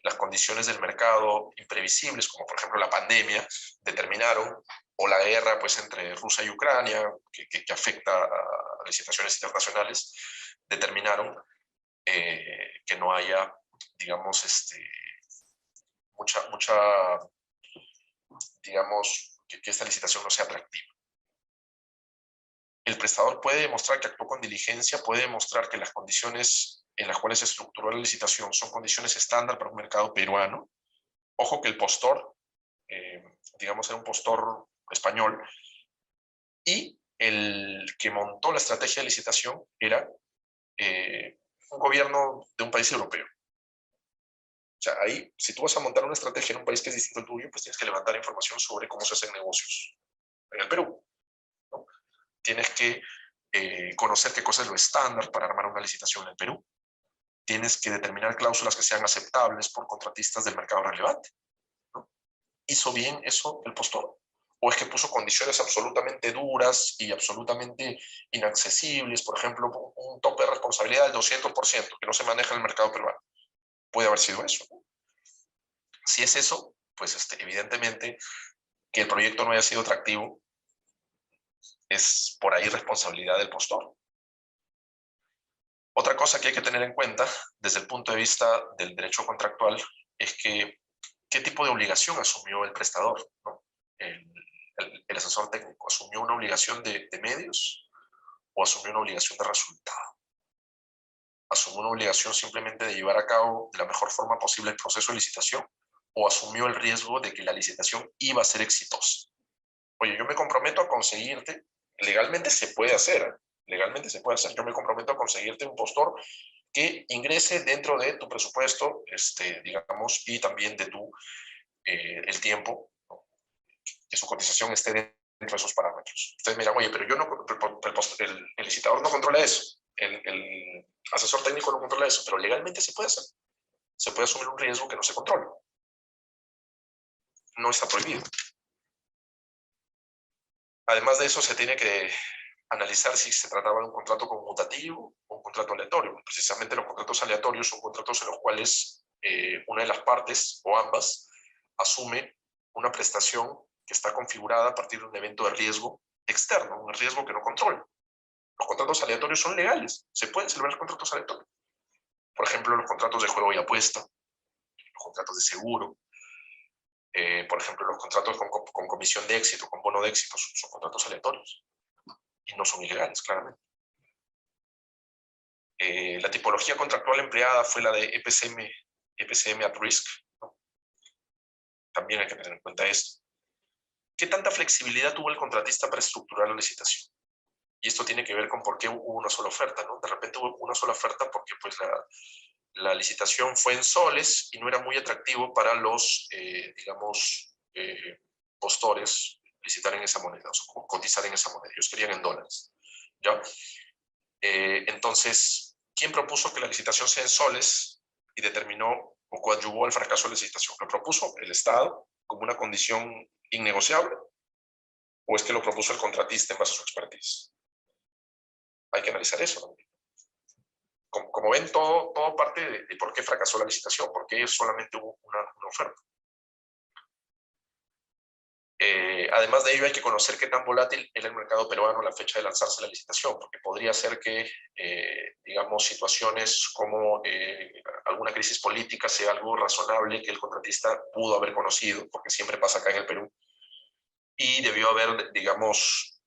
las condiciones del mercado imprevisibles, como por ejemplo la pandemia, determinaron, o la guerra pues entre Rusia y Ucrania, que afecta a licitaciones internacionales, determinaron que no haya, digamos, mucha, digamos, que esta licitación no sea atractiva. El prestador puede demostrar que actuó con diligencia, puede demostrar que las condiciones en las cuales se estructuró la licitación son condiciones estándar para un mercado peruano. Ojo que el postor, digamos, era un postor español, y el que montó la estrategia de licitación era un gobierno de un país europeo. O sea, ahí, si tú vas a montar una estrategia en un país que es distinto al tuyo, pues tienes que levantar información sobre cómo se hacen negocios en el Perú, ¿no? Tienes que conocer qué cosa es lo estándar para armar una licitación en el Perú. Tienes que determinar cláusulas que sean aceptables por contratistas del mercado relevante, ¿no? ¿Hizo bien eso el postor? ¿O es que puso condiciones absolutamente duras y absolutamente inaccesibles? Por ejemplo, un tope de responsabilidad del 200%, que no se maneja en el mercado peruano. Puede haber sido eso, ¿no? Si es eso, pues evidentemente que el proyecto no haya sido atractivo es por ahí responsabilidad del postor. Otra cosa que hay que tener en cuenta desde el punto de vista del derecho contractual es que qué tipo de obligación asumió el prestador, ¿no? El asesor técnico, ¿asumió una obligación de medios o asumió una obligación de resultado? ¿Asumió una obligación simplemente de llevar a cabo de la mejor forma posible el proceso de licitación o asumió el riesgo de que la licitación iba a ser exitosa? Oye, yo me comprometo a conseguirte, legalmente se puede hacer, ¿eh? Legalmente se puede hacer. Yo me comprometo a conseguirte un postor que ingrese dentro de tu presupuesto, digamos, y también de el tiempo, ¿no? Que su cotización esté dentro de esos parámetros. Ustedes me dirán, oye, pero yo no, el licitador no controla eso, el asesor técnico no controla eso, pero legalmente se puede hacer. Se puede asumir un riesgo que no se controla. No está prohibido. Además de eso, se tiene que analizar si se trataba de un contrato conmutativo o un contrato aleatorio. Precisamente los contratos aleatorios son contratos en los cuales una de las partes o ambas asume una prestación que está configurada a partir de un evento de riesgo externo, un riesgo que no controla. Los contratos aleatorios son legales, se pueden celebrar contratos aleatorios. Por ejemplo, los contratos de juego y apuesta, los contratos de seguro, por ejemplo, los contratos con comisión de éxito, con bono de éxito, son contratos aleatorios y no son ilegales, claramente. La tipología contractual empleada fue la de EPCM at risk, ¿no? También hay que tener en cuenta esto. ¿Qué tanta flexibilidad tuvo el contratista para estructurar la licitación? Y esto tiene que ver con por qué hubo una sola oferta, ¿no? De repente hubo una sola oferta porque pues, la licitación fue en soles y no era muy atractivo para los, digamos, postores licitar en esa moneda, o sea, cotizar en esa moneda. Ellos querían en dólares, ¿ya? Entonces, ¿quién propuso que la licitación sea en soles y determinó o coadyuvó al fracaso de la licitación? ¿Lo propuso el Estado como una condición innegociable o es que lo propuso el contratista en base a su expertise? Hay que analizar eso, ¿no? Como ven, todo parte de por qué fracasó la licitación, por qué solamente hubo una oferta. Además de ello, hay que conocer qué tan volátil era el mercado peruano a la fecha de lanzarse la licitación, porque podría ser que, digamos, situaciones como alguna crisis política sea algo razonable que el contratista pudo haber conocido, porque siempre pasa acá en el Perú, y debió haber, digamos,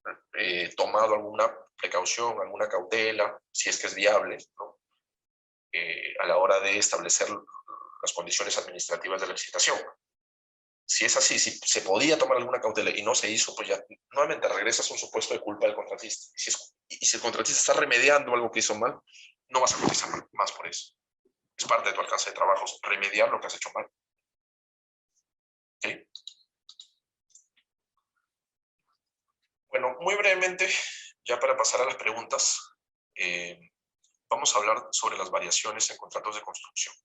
tomado alguna precaución, alguna cautela, si es que es viable, ¿no? A la hora de establecer las condiciones administrativas de la licitación. Si es así, si se podía tomar alguna cautela y no se hizo, pues ya nuevamente regresas a un supuesto de culpa del contratista. Y si el contratista está remediando algo que hizo mal, no vas a cotizar más por eso. Es parte de tu alcance de trabajos remediar lo que has hecho mal. ¿Okay? Bueno, muy brevemente, ya para pasar a las preguntas, vamos a hablar sobre las variaciones en contratos de construcción.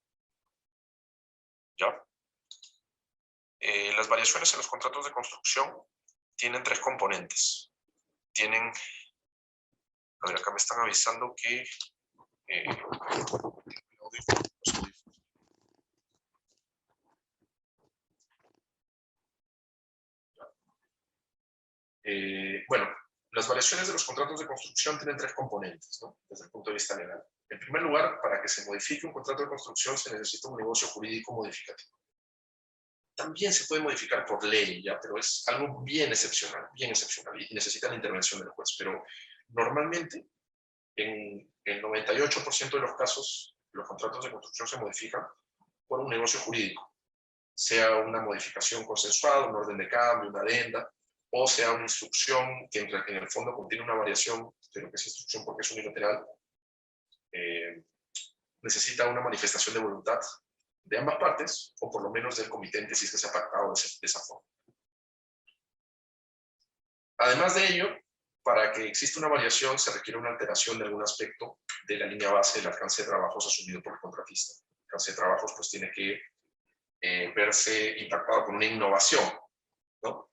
¿Ya? Las variaciones en los contratos de construcción tienen tres componentes. Tienen, a ver, acá me están avisando que bueno, las variaciones de los contratos de construcción tienen tres componentes, ¿no? Desde el punto de vista legal. En primer lugar, para que se modifique un contrato de construcción se necesita un negocio jurídico modificativo. También se puede modificar por ley, ¿ya? Pero es algo bien excepcional y necesita la intervención del juez. Pero normalmente, en el 98% de los casos, los contratos de construcción se modifican por un negocio jurídico, sea una modificación consensuada, un orden de cambio, una adenda, o sea una instrucción que en el fondo contiene una variación, pero que es instrucción porque es unilateral, necesita una manifestación de voluntad de ambas partes, o por lo menos del comitente si es que se ha pactado de esa forma. Además de ello, para que exista una variación se requiere una alteración de algún aspecto de la línea base del alcance de trabajos asumido por el contratista. El alcance de trabajos pues tiene que verse impactado con una innovación, ¿no?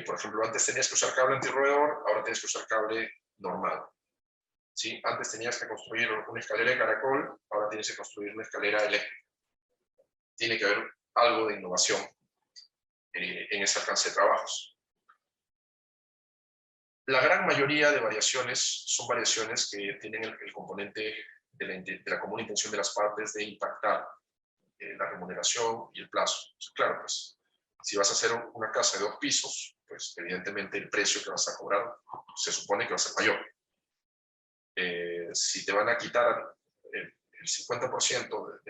Por ejemplo, antes tenías que usar cable antirroedor, ahora tienes que usar cable normal. ¿Sí? Antes tenías que construir una escalera de caracol, ahora tienes que construir una escalera eléctrica. Tiene que haber algo de innovación en ese alcance de trabajos. La gran mayoría de variaciones son variaciones que tienen el componente de la común intención de las partes de impactar la remuneración y el plazo. Claro, pues, si vas a hacer una casa de 2 pisos, pues evidentemente el precio que vas a cobrar se supone que va a ser mayor. Si te van a quitar el 50%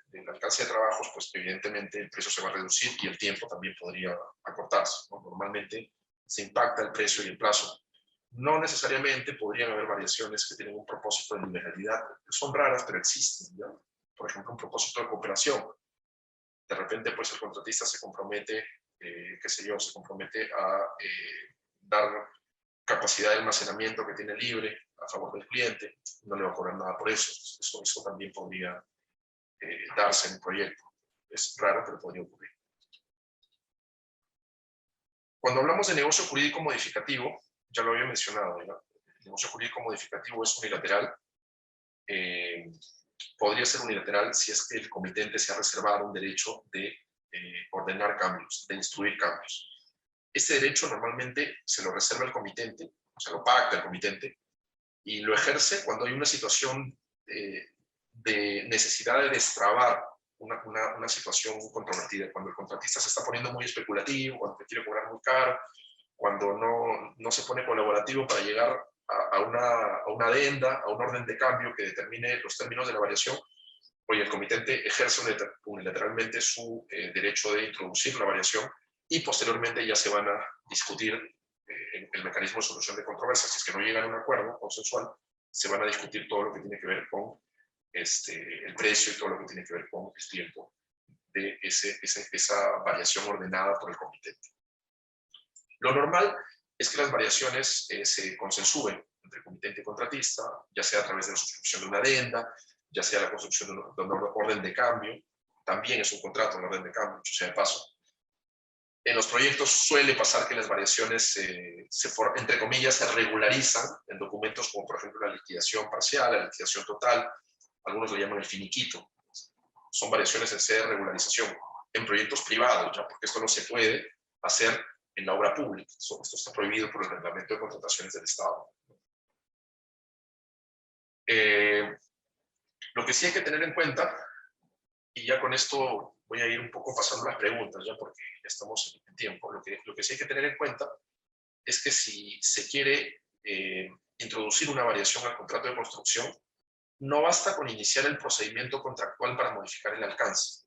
del alcance de trabajos, pues evidentemente el precio se va a reducir y el tiempo también podría acortarse, ¿no? Normalmente se impacta el precio y el plazo. No necesariamente podrían haber variaciones que tienen un propósito de liberalidad. Son raras, pero existen, ¿no? Por ejemplo, un propósito de cooperación. De repente, pues el contratista se compromete, qué sé yo, se compromete a dar capacidad de almacenamiento que tiene libre a favor del cliente, no le va a cobrar nada por eso. Eso también podría darse en un proyecto. Es raro, pero podría ocurrir. Cuando hablamos de negocio jurídico modificativo, ya lo había mencionado, ¿no? El negocio jurídico modificativo es unilateral. Podría ser unilateral si es que el comitente se ha reservado un derecho de ordenar cambios, de instruir cambios. Este derecho normalmente se lo reserva el comitente, o sea, lo pacta el comitente, y lo ejerce cuando hay una situación de necesidad de destrabar una situación controvertida, cuando el contratista se está poniendo muy especulativo, cuando te quiere cobrar muy caro, cuando no se pone colaborativo para llegar a una adenda, a un orden de cambio que determine los términos de la variación, oye, el comitente ejerce unilateralmente su derecho de introducir la variación y posteriormente ya se van a discutir el mecanismo de solución de controversias. Si es que no llegan a un acuerdo consensual, se van a discutir todo lo que tiene que ver con el precio y todo lo que tiene que ver con el tiempo de esa variación ordenada por el comitente. Lo normal es que las variaciones se consensúen entre comitente y contratista, ya sea a través de la suscripción de una adenda, ya sea la construcción de un orden de cambio, también es un contrato, un orden de cambio, dicho sea de paso. En los proyectos suele pasar que las variaciones, entre comillas, se regularizan en documentos como, por ejemplo, la liquidación parcial, la liquidación total, algunos lo llaman el finiquito. Son variaciones en sede de regularización. En proyectos privados, ¿ya? Porque esto no se puede hacer en la obra pública. Esto está prohibido por el reglamento de contrataciones del Estado. Lo que sí hay que tener en cuenta, y ya con esto voy a ir un poco pasando las preguntas, ya porque ya estamos en tiempo, lo que sí hay que tener en cuenta es que si se quiere introducir una variación al contrato de construcción, no basta con iniciar el procedimiento contractual para modificar el alcance.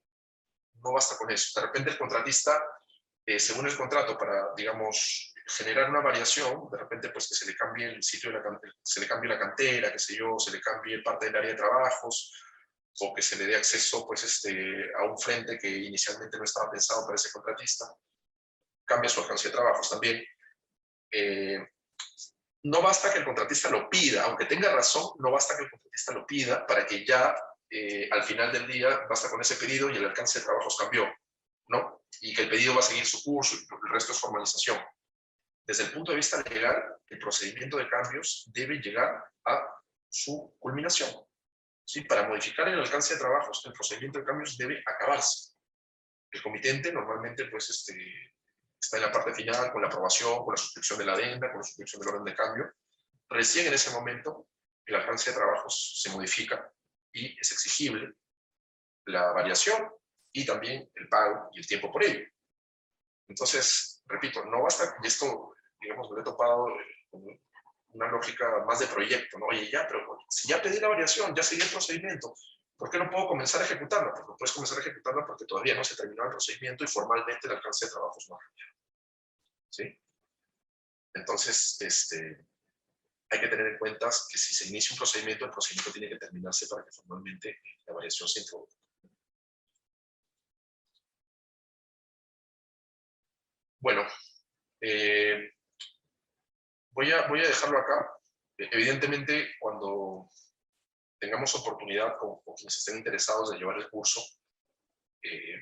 No basta con eso. De repente el contratista, según el contrato, para, digamos, generar una variación, de repente pues que se le cambie el sitio, se le cambie la cantera, qué sé yo, se le cambie parte del área de trabajos, o que se le dé acceso pues, a un frente que inicialmente no estaba pensado para ese contratista, cambia su alcance de trabajos también. No basta que el contratista lo pida, aunque tenga razón, no basta que el contratista lo pida para que ya al final del día basta con ese pedido y el alcance de trabajos cambió, ¿no? Y que el pedido va a seguir su curso y el resto es formalización. Desde el punto de vista legal, el procedimiento de cambios debe llegar a su culminación. ¿Sí? Para modificar el alcance de trabajos, el procedimiento de cambios debe acabarse. El comitente normalmente pues, está en la parte final con la aprobación, con la suscripción de la adenda, con la suscripción del orden de cambio. Recién en ese momento el alcance de trabajos se modifica y es exigible la variación y también el pago y el tiempo por ello. Entonces, repito, no basta, y esto, digamos, lo he topado con una lógica más de proyecto, ¿no? Oye, ya, pero si ya pedí la variación, ya seguí el procedimiento, ¿por qué no puedo comenzar a ejecutarla? Pues no puedes comenzar a ejecutarla porque todavía no se terminó el procedimiento y formalmente el alcance de trabajos no ha cambiado. ¿Sí? Entonces, hay que tener en cuenta que si se inicia un procedimiento, el procedimiento tiene que terminarse para que formalmente la variación se introduzca. Bueno, voy a dejarlo acá. Evidentemente, cuando tengamos oportunidad con quienes estén interesados de llevar el curso,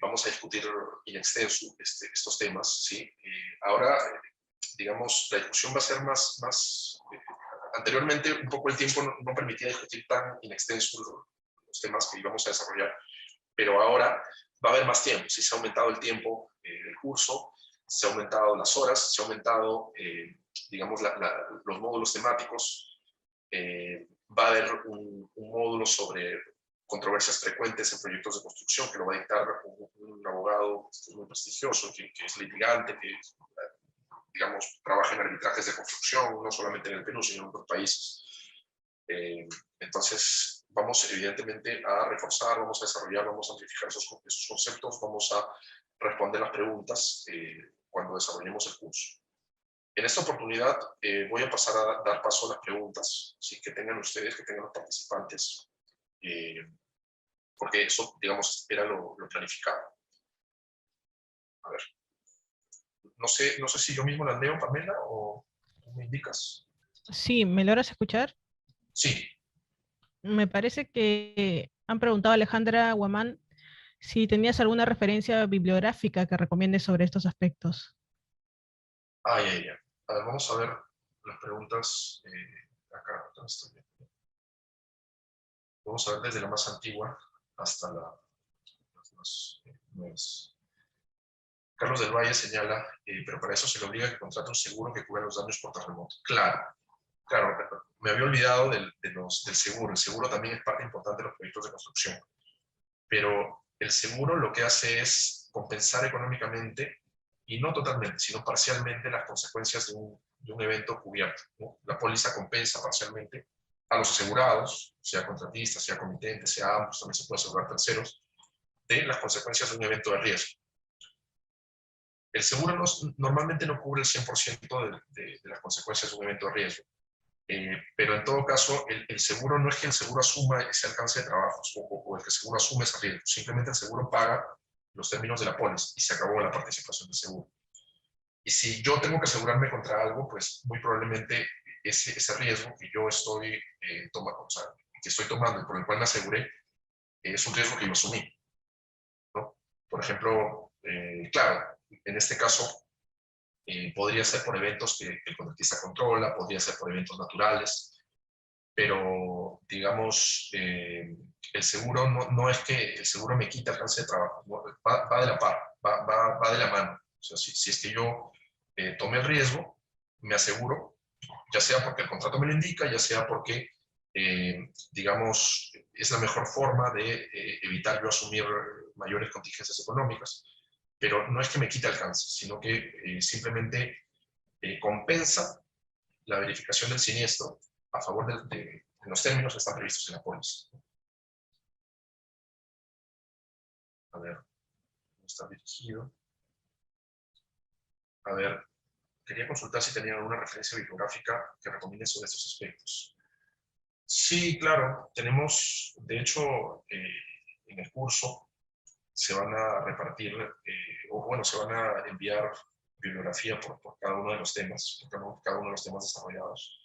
vamos a discutir in extenso estos temas. ¿Sí? Ahora, digamos, la discusión va a ser más anteriormente un poco el tiempo no permitía discutir tan in extenso los temas que íbamos a desarrollar, pero ahora va a haber más tiempo. Sí, se ha aumentado el tiempo del curso, se ha aumentado las horas, se ha aumentado, digamos, los módulos temáticos. Va a haber un módulo sobre controversias frecuentes en proyectos de construcción que lo va a dictar un abogado muy prestigioso, que es litigante, que digamos, trabaja en arbitrajes de construcción, no solamente en el Perú, sino en otros países. Entonces, vamos evidentemente a reforzar, vamos a desarrollar, vamos a amplificar esos conceptos, vamos a responder las preguntas cuando desarrollemos el curso. En esta oportunidad voy a pasar a dar paso a las preguntas, ¿sí? Que tengan ustedes, que tengan los participantes, porque eso, digamos, era lo planificado. A ver. No sé si yo mismo las leo, Pamela, o tú me indicas. Sí, ¿me logras escuchar? Sí. Me parece que han preguntado a Alejandra Guamán si tenías alguna referencia bibliográfica que recomiendes sobre estos aspectos. A ver, vamos a ver las preguntas acá. Estoy viendo. Vamos a ver desde la más antigua hasta las más nuevas. Carlos del Valle señala, pero para eso se le obliga a que contrate un seguro que cubra los daños por terremoto. Claro, me había olvidado del seguro. El seguro también es parte importante de los proyectos de construcción. Pero el seguro lo que hace es compensar económicamente, y no totalmente, sino parcialmente, las consecuencias de un evento cubierto, ¿no? La póliza compensa parcialmente a los asegurados, sea contratistas, sea comitentes, sea ambos, también se puede asegurar terceros, de las consecuencias de un evento de riesgo. El seguro normalmente no cubre el 100% de las consecuencias de un evento de riesgo. Pero en todo caso, el seguro no es que el seguro asuma ese alcance de trabajos o el que el seguro asume ese riesgo. Simplemente el seguro paga los términos de la póliza y se acabó la participación del seguro. Y si yo tengo que asegurarme contra algo, pues muy probablemente ese riesgo que yo estoy tomando, o sea, que estoy tomando y por el cual me aseguré, es un riesgo que yo asumí, ¿no? Por ejemplo, claro, en este caso, podría ser por eventos que el contratista controla, podría ser por eventos naturales, pero digamos, el seguro no es que el seguro me quite alcance de trabajo, va de la par, va de la mano. O sea, si es que yo tomé el riesgo, me aseguro, ya sea porque el contrato me lo indica, ya sea porque, digamos, es la mejor forma de evitar yo asumir mayores contingencias económicas, pero no es que me quite alcance, sino que simplemente compensa compensa la verificación del siniestro a favor de los términos que están previstos en la póliza. A ver, ¿cómo está dirigido? A ver, quería consultar si tenían alguna referencia bibliográfica que recomienden sobre estos aspectos. Sí, claro, tenemos, de hecho, en el curso se van a repartir, o bueno, se van a enviar bibliografía por cada uno de los temas, por cada uno de los temas desarrollados.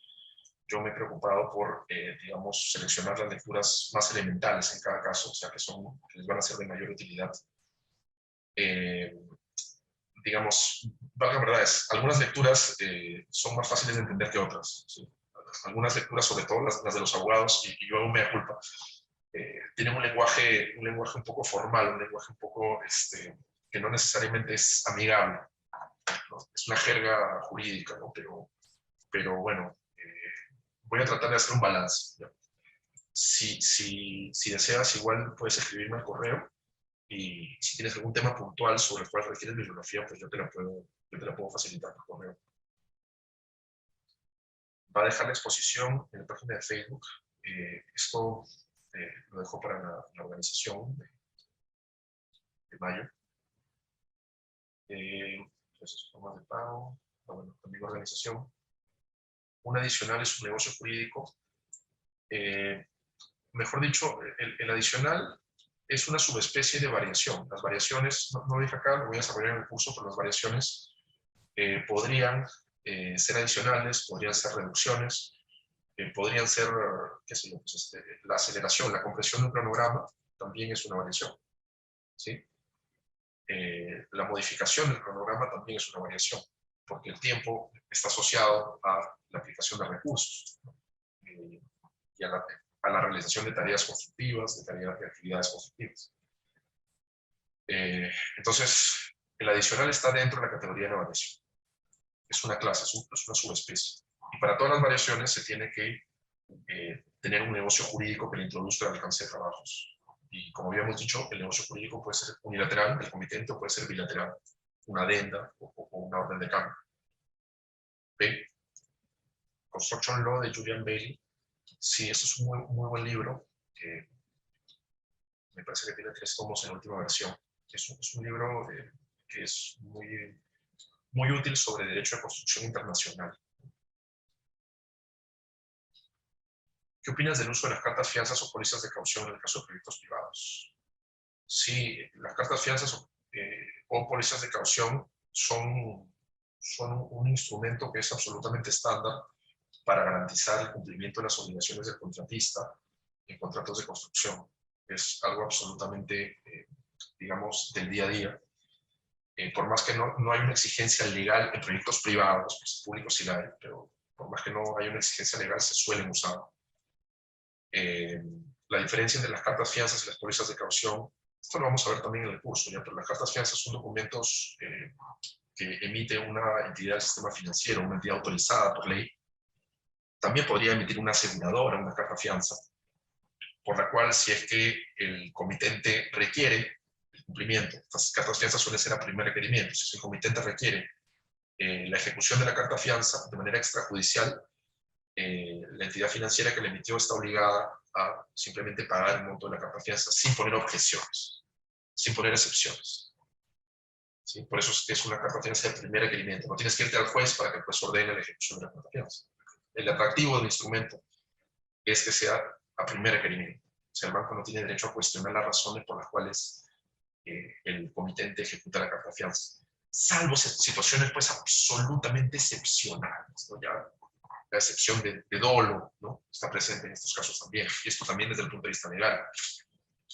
Yo me he preocupado por, digamos, seleccionar las lecturas más elementales en cada caso, o sea, que les van a ser de mayor utilidad. Digamos, valga verdades, algunas lecturas son más fáciles de entender que otras, ¿sí? Algunas lecturas, sobre todo las de los abogados, y yo aún me da culpa, tienen un lenguaje un poco formal, un lenguaje un poco que no necesariamente es amigable, ¿no? Es una jerga jurídica, ¿no? Pero bueno, voy a tratar de hacer un balance, ¿ya? Si deseas, igual puedes escribirme al correo, y si tienes algún tema puntual sobre el cual requieres bibliografía, pues yo te la puedo facilitar por correo. Va a dejar la exposición en la página de Facebook. Esto lo dejo para la organización de mayo. Entonces, formas de pago, bueno, también organización. Un adicional es un negocio jurídico. Mejor dicho, el adicional es una subespecie de variación. Las variaciones, no lo dije acá, lo voy a desarrollar en el curso, pero las variaciones podrían ser adicionales, podrían ser reducciones, podrían ser, qué sé yo, pues la aceleración, la compresión de un cronograma también es una variación, ¿sí? La modificación del cronograma también es una variación, porque el tiempo está asociado a la aplicación de recursos, ¿no? Y a la realización de tareas constructivas, de actividades constructivas. Entonces, el adicional está dentro de la categoría de la variación. Es una clase, es una subespecie. Y para todas las variaciones se tiene que tener un negocio jurídico que le introduzca el alcance de trabajos. Y como habíamos dicho, el negocio jurídico puede ser unilateral del comitente o puede ser bilateral, una adenda o una orden de cambio. ¿Ve? Construction Law de Julian Bailey. Sí, esto es un muy buen libro. Me parece que tiene 3 tomos en la última versión. Es un libro que es muy útil sobre derecho de construcción internacional. ¿Qué opinas del uso de las cartas fianzas o pólizas de caución en el caso de proyectos privados? Sí, las cartas fianzas o pólizas de caución son un instrumento que es absolutamente estándar para garantizar el cumplimiento de las obligaciones del contratista en contratos de construcción. Es algo absolutamente, digamos, del día a día. Por más que no hay una exigencia legal en proyectos privados, pues públicos sí la hay, pero por más que no haya una exigencia legal, se suelen usar. La diferencia entre las cartas fianzas y las pólizas de caución, esto lo vamos a ver también en el curso, ¿ya? Pero las cartas fianzas son documentos que emite una entidad del sistema financiero, una entidad autorizada por ley. También podría emitir una aseguradora una carta fianza, por la cual, si es que el comitente requiere el cumplimiento, estas cartas fianza suelen ser a primer requerimiento, si el comitente requiere la ejecución de la carta fianza de manera extrajudicial, la entidad financiera que le emitió está obligada a simplemente pagar el monto de la carta fianza sin poner objeciones, sin poner excepciones. ¿Sí? Por eso es una carta fianza de primer requerimiento. No tienes que irte al juez para que el juez ordene la ejecución de la carta fianza. El atractivo del instrumento es que sea a primer requerimiento. O sea, el banco no tiene derecho a cuestionar las razones por las cuales el comitente ejecuta la carta fianza, salvo situaciones pues absolutamente excepcionales, ¿no? Ya la excepción de dolo, ¿no? Está presente en estos casos también, y esto también desde el punto de vista legal.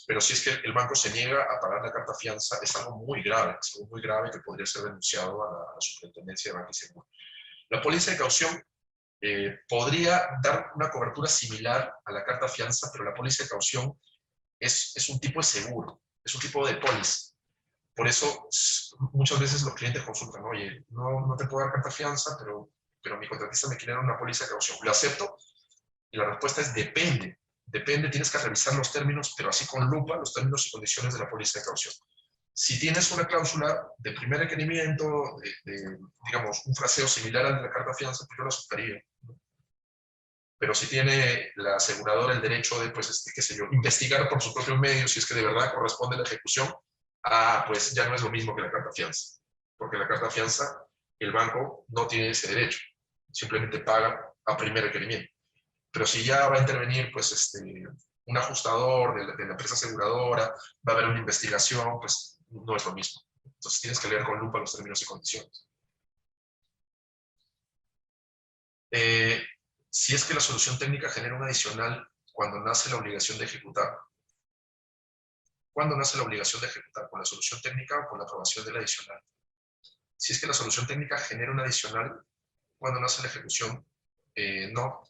Pero si es que el banco se niega a pagar la carta fianza, es algo muy grave que podría ser denunciado a la Superintendencia de Banca y Seguro. La póliza de caución podría dar una cobertura similar a la carta fianza, pero la póliza de caución es un tipo de seguro, es un tipo de póliza. Por eso muchas veces los clientes consultan, oye, no te puedo dar carta fianza, pero mi contratista me quiere dar una póliza de caución. ¿Lo acepto? Y la respuesta es depende, tienes que revisar los términos, pero así con lupa, los términos y condiciones de la póliza de caución. Si tienes una cláusula de primer requerimiento, digamos, un fraseo similar al de la carta fianza, pues yo la aceptaría, ¿no? Pero si tiene la aseguradora el derecho de, pues, qué sé yo, investigar por sus propios medios si es que de verdad corresponde la ejecución, pues ya no es lo mismo que la carta fianza. Porque la carta fianza, el banco no tiene ese derecho, simplemente paga a primer requerimiento. Pero si ya va a intervenir, pues, un ajustador de la empresa aseguradora, va a haber una investigación, pues no es lo mismo. Entonces tienes que leer con lupa los términos y condiciones. Si es que la solución técnica genera un adicional cuando nace la obligación de ejecutar. ¿Cuándo nace la obligación de ejecutar? ¿Con la solución técnica o con la aprobación del adicional? Si es que la solución técnica genera un adicional, ¿cuándo nace la ejecución? No.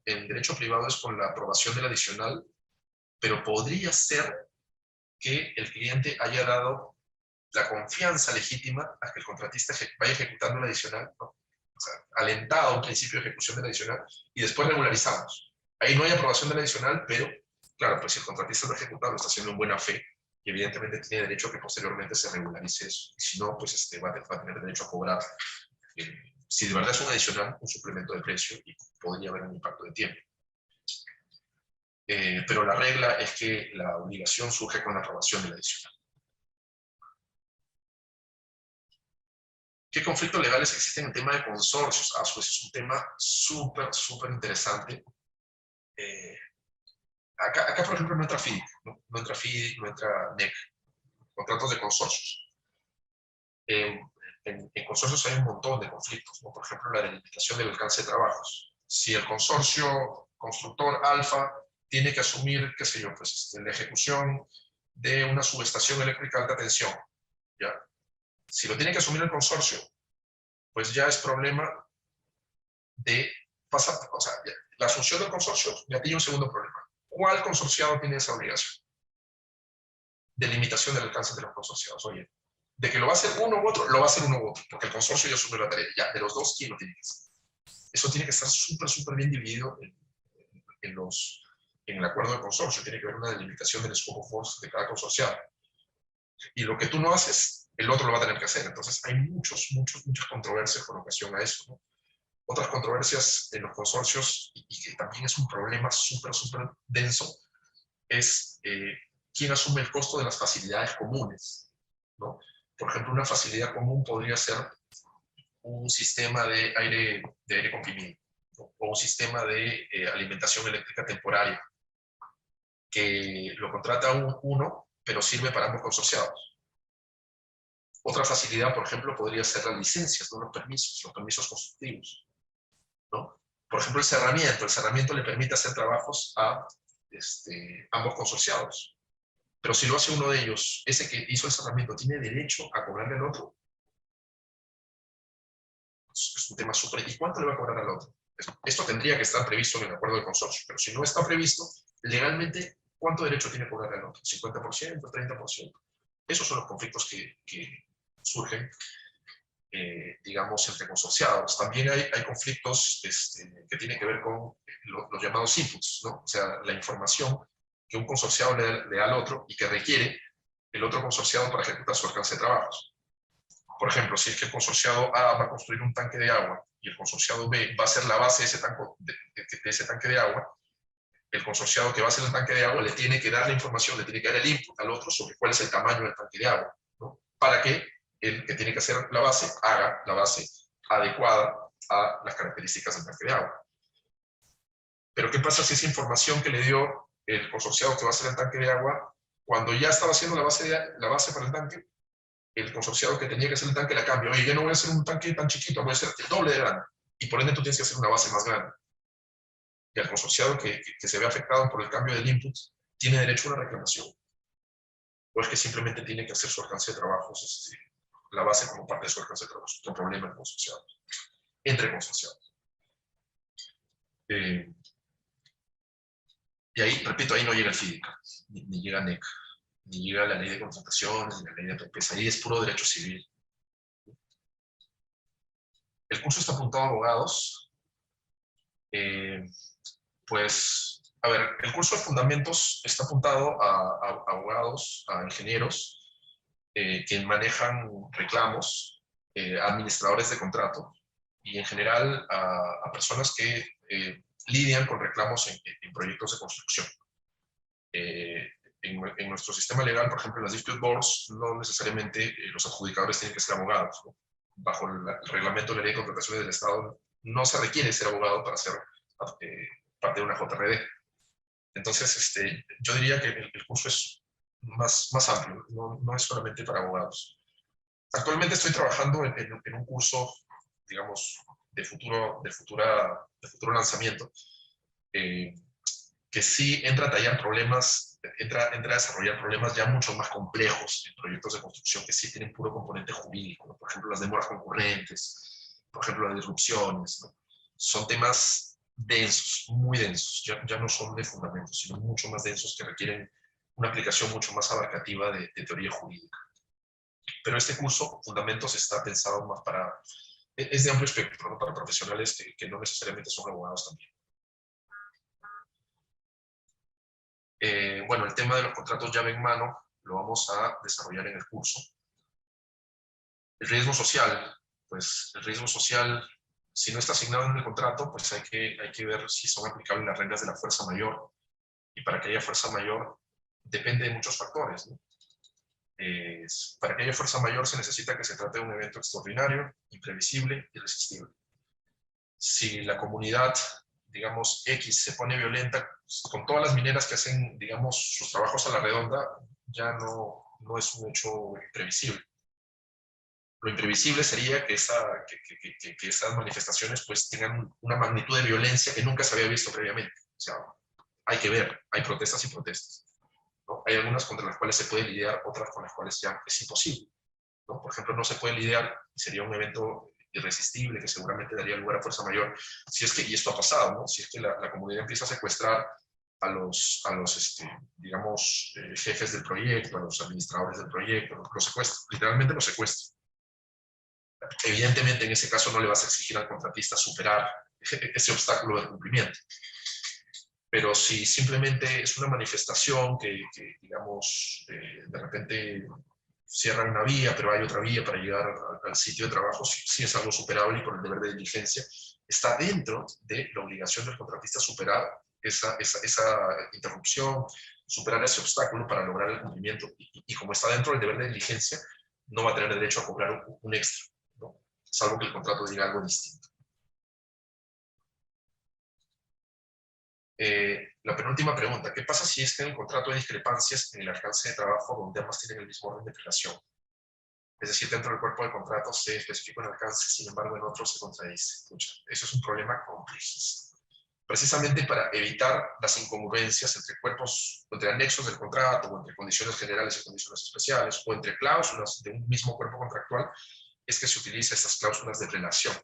En derecho privado es con la aprobación del adicional, pero podría ser que el cliente haya dado la confianza legítima a que el contratista vaya ejecutando el adicional, ¿no? O sea, alentado un principio de ejecución del adicional, y después regularizamos. Ahí no hay aprobación del adicional, pero, claro, pues si el contratista lo ha ejecutado, lo está haciendo en buena fe, y evidentemente tiene derecho a que posteriormente se regularice eso. Y si no, pues va a tener derecho a cobrar, si de verdad es un adicional, un suplemento de precio, y podría haber un impacto de tiempo. Pero la regla es que la obligación surge con la aprobación del adicional. ¿Qué conflictos legales existen en tema de consorcios? Pues es un tema súper, súper interesante. Acá, por ejemplo, no entra FIDIC, no entra FIDIC, no entra NEC, contratos de consorcios. En consorcios hay un montón de conflictos, ¿no? Por ejemplo, la delimitación del alcance de trabajos. Si el consorcio constructor alfa tiene que asumir, qué sé yo, pues la ejecución de una subestación eléctrica de alta tensión, ¿ya? Si lo tiene que asumir el consorcio, pues ya es problema de pasar, o sea, la asunción del consorcio ya tiene un segundo problema. ¿Cuál consorciado tiene esa obligación? Delimitación del alcance de los consorciados. Oye, de que lo va a hacer uno u otro, lo va a hacer uno u otro, porque el consorcio ya asume la tarea. Ya, de los dos, ¿quién lo tiene que hacer? Eso tiene que estar súper, súper bien dividido en el acuerdo de consorcio. Tiene que haber una delimitación del scope of work de cada consorciado. Y lo que tú no haces, el otro lo va a tener que hacer. Entonces hay muchas controversias con ocasión a eso, ¿no? Otras controversias en los consorcios, y que también es un problema súper, súper denso, es quién asume el costo de las facilidades comunes, ¿no? Por ejemplo, una facilidad común podría ser un sistema de aire comprimido, ¿no? O un sistema de alimentación eléctrica temporaria, que lo contrata uno, pero sirve para ambos consorciados. Otra facilidad, por ejemplo, podría ser las licencias, ¿no? Los permisos constructivos, ¿no? Por ejemplo, el cerramiento le permite hacer trabajos a ambos consorciados. Pero si lo hace uno de ellos, ese que hizo el cerramiento tiene derecho a cobrarle al otro. Es un tema súper... ¿Y cuánto le va a cobrar al otro? Esto tendría que estar previsto en el acuerdo de consorcio, pero si no está previsto, legalmente, ¿cuánto derecho tiene a cobrarle al otro? ¿50%? ¿30%? Esos son los conflictos que surgen, digamos, entre consorciados. También hay conflictos que tienen que ver con los llamados inputs, ¿no? O sea, la información que un consorciado le da al otro y que requiere el otro consorciado para ejecutar su alcance de trabajos. Por ejemplo, si es que el consorciado A va a construir un tanque de agua y el consorciado B va a ser la base de ese tanque de agua, el consorciado que va a hacer el tanque de agua le tiene que dar la información, le tiene que dar el input al otro sobre cuál es el tamaño del tanque de agua, ¿no? Para que el que tiene que hacer la base haga la base adecuada a las características del tanque de agua. Pero ¿qué pasa si esa información que le dio el consorciado que va a hacer el tanque de agua, cuando ya estaba haciendo la base para el tanque, el consorciado que tenía que hacer el tanque la cambia? Oye, ya no voy a hacer un tanque tan chiquito, voy a hacer el doble de grande. Y por ende tú tienes que hacer una base más grande. Y el consorciado que se ve afectado por el cambio del input tiene derecho a una reclamación. O es que simplemente tiene que hacer su alcance de trabajos, la base como parte de su alcance de trabajos. Es un problema en consorciados, entre consorciados. Y ahí, repito, ahí no llega el FIDIC, ni llega NEC, ni llega la ley de contrataciones, ni la ley de PPS. Ahí es puro derecho civil. El curso está apuntado a abogados. Pues, a ver, el curso de fundamentos está apuntado a abogados, a ingenieros, que manejan reclamos, administradores de contrato y en general a personas que lidian con reclamos en proyectos de construcción. En nuestro sistema legal, por ejemplo, en las dispute boards, no necesariamente los adjudicadores tienen que ser abogados, ¿no? Bajo el reglamento de la ley de contrataciones del Estado, no se requiere ser abogado para ser parte de una JRD. Entonces, yo diría que el curso es más amplio, no es solamente para abogados. Actualmente estoy trabajando en un curso, digamos, de futuro lanzamiento, que sí entra a tallar problemas, entra a desarrollar problemas ya mucho más complejos en proyectos de construcción que sí tienen puro componente jurídico, ¿no? Por ejemplo, las demoras concurrentes, por ejemplo, las disrupciones, ¿no? Son temas densos, muy densos, ya no son de fundamentos, sino mucho más densos que requieren una aplicación mucho más abarcativa de teoría jurídica. Pero este curso, Fundamentos, está pensado más es de amplio espectro, ¿no? Para profesionales que no necesariamente son abogados también. Bueno, el tema de los contratos llave en mano lo vamos a desarrollar en el curso. El riesgo social, pues el riesgo social, si no está asignado en el contrato, pues hay que ver si son aplicables las reglas de la fuerza mayor. Y para que haya fuerza mayor, depende de muchos factores, ¿no? Para que haya fuerza mayor se necesita que se trate de un evento extraordinario, imprevisible, irresistible. Si la comunidad, digamos, X se pone violenta, con todas las mineras que hacen, digamos, sus trabajos a la redonda, ya no es un hecho imprevisible. Lo imprevisible sería que esas manifestaciones pues tengan una magnitud de violencia que nunca se había visto previamente. O sea, hay que ver, hay protestas y protestas, ¿no? Hay algunas contra las cuales se puede lidiar, otras con las cuales ya es imposible, ¿no? Por ejemplo, no se puede lidiar, sería un evento irresistible que seguramente daría lugar a fuerza mayor, si es que, y esto ha pasado, ¿no? Si es que la comunidad empieza a secuestrar a los digamos, jefes del proyecto, a los administradores del proyecto, los secuestra, literalmente los secuestra. Evidentemente, en ese caso no le vas a exigir al contratista superar ese obstáculo de cumplimiento. Pero si simplemente es una manifestación que digamos, de repente cierran una vía, pero hay otra vía para llegar al sitio de trabajo, sí es algo superable y por el deber de diligencia está dentro de la obligación del contratista superar esa interrupción, superar ese obstáculo para lograr el cumplimiento. Y como está dentro del deber de diligencia, no va a tener derecho a cobrar un extra, ¿no? Salvo que el contrato diga algo distinto. La penúltima pregunta, ¿qué pasa si es que en el contrato hay discrepancias en el alcance de trabajo donde ambas tienen el mismo orden de prelación? Es decir, dentro del cuerpo de contrato se especifica un alcance, sin embargo en otro se contradice. Eso es un problema complejísimo. Precisamente para evitar las incongruencias entre anexos del contrato, o entre condiciones generales y condiciones especiales, o entre cláusulas de un mismo cuerpo contractual, es que se utiliza estas cláusulas de prelación,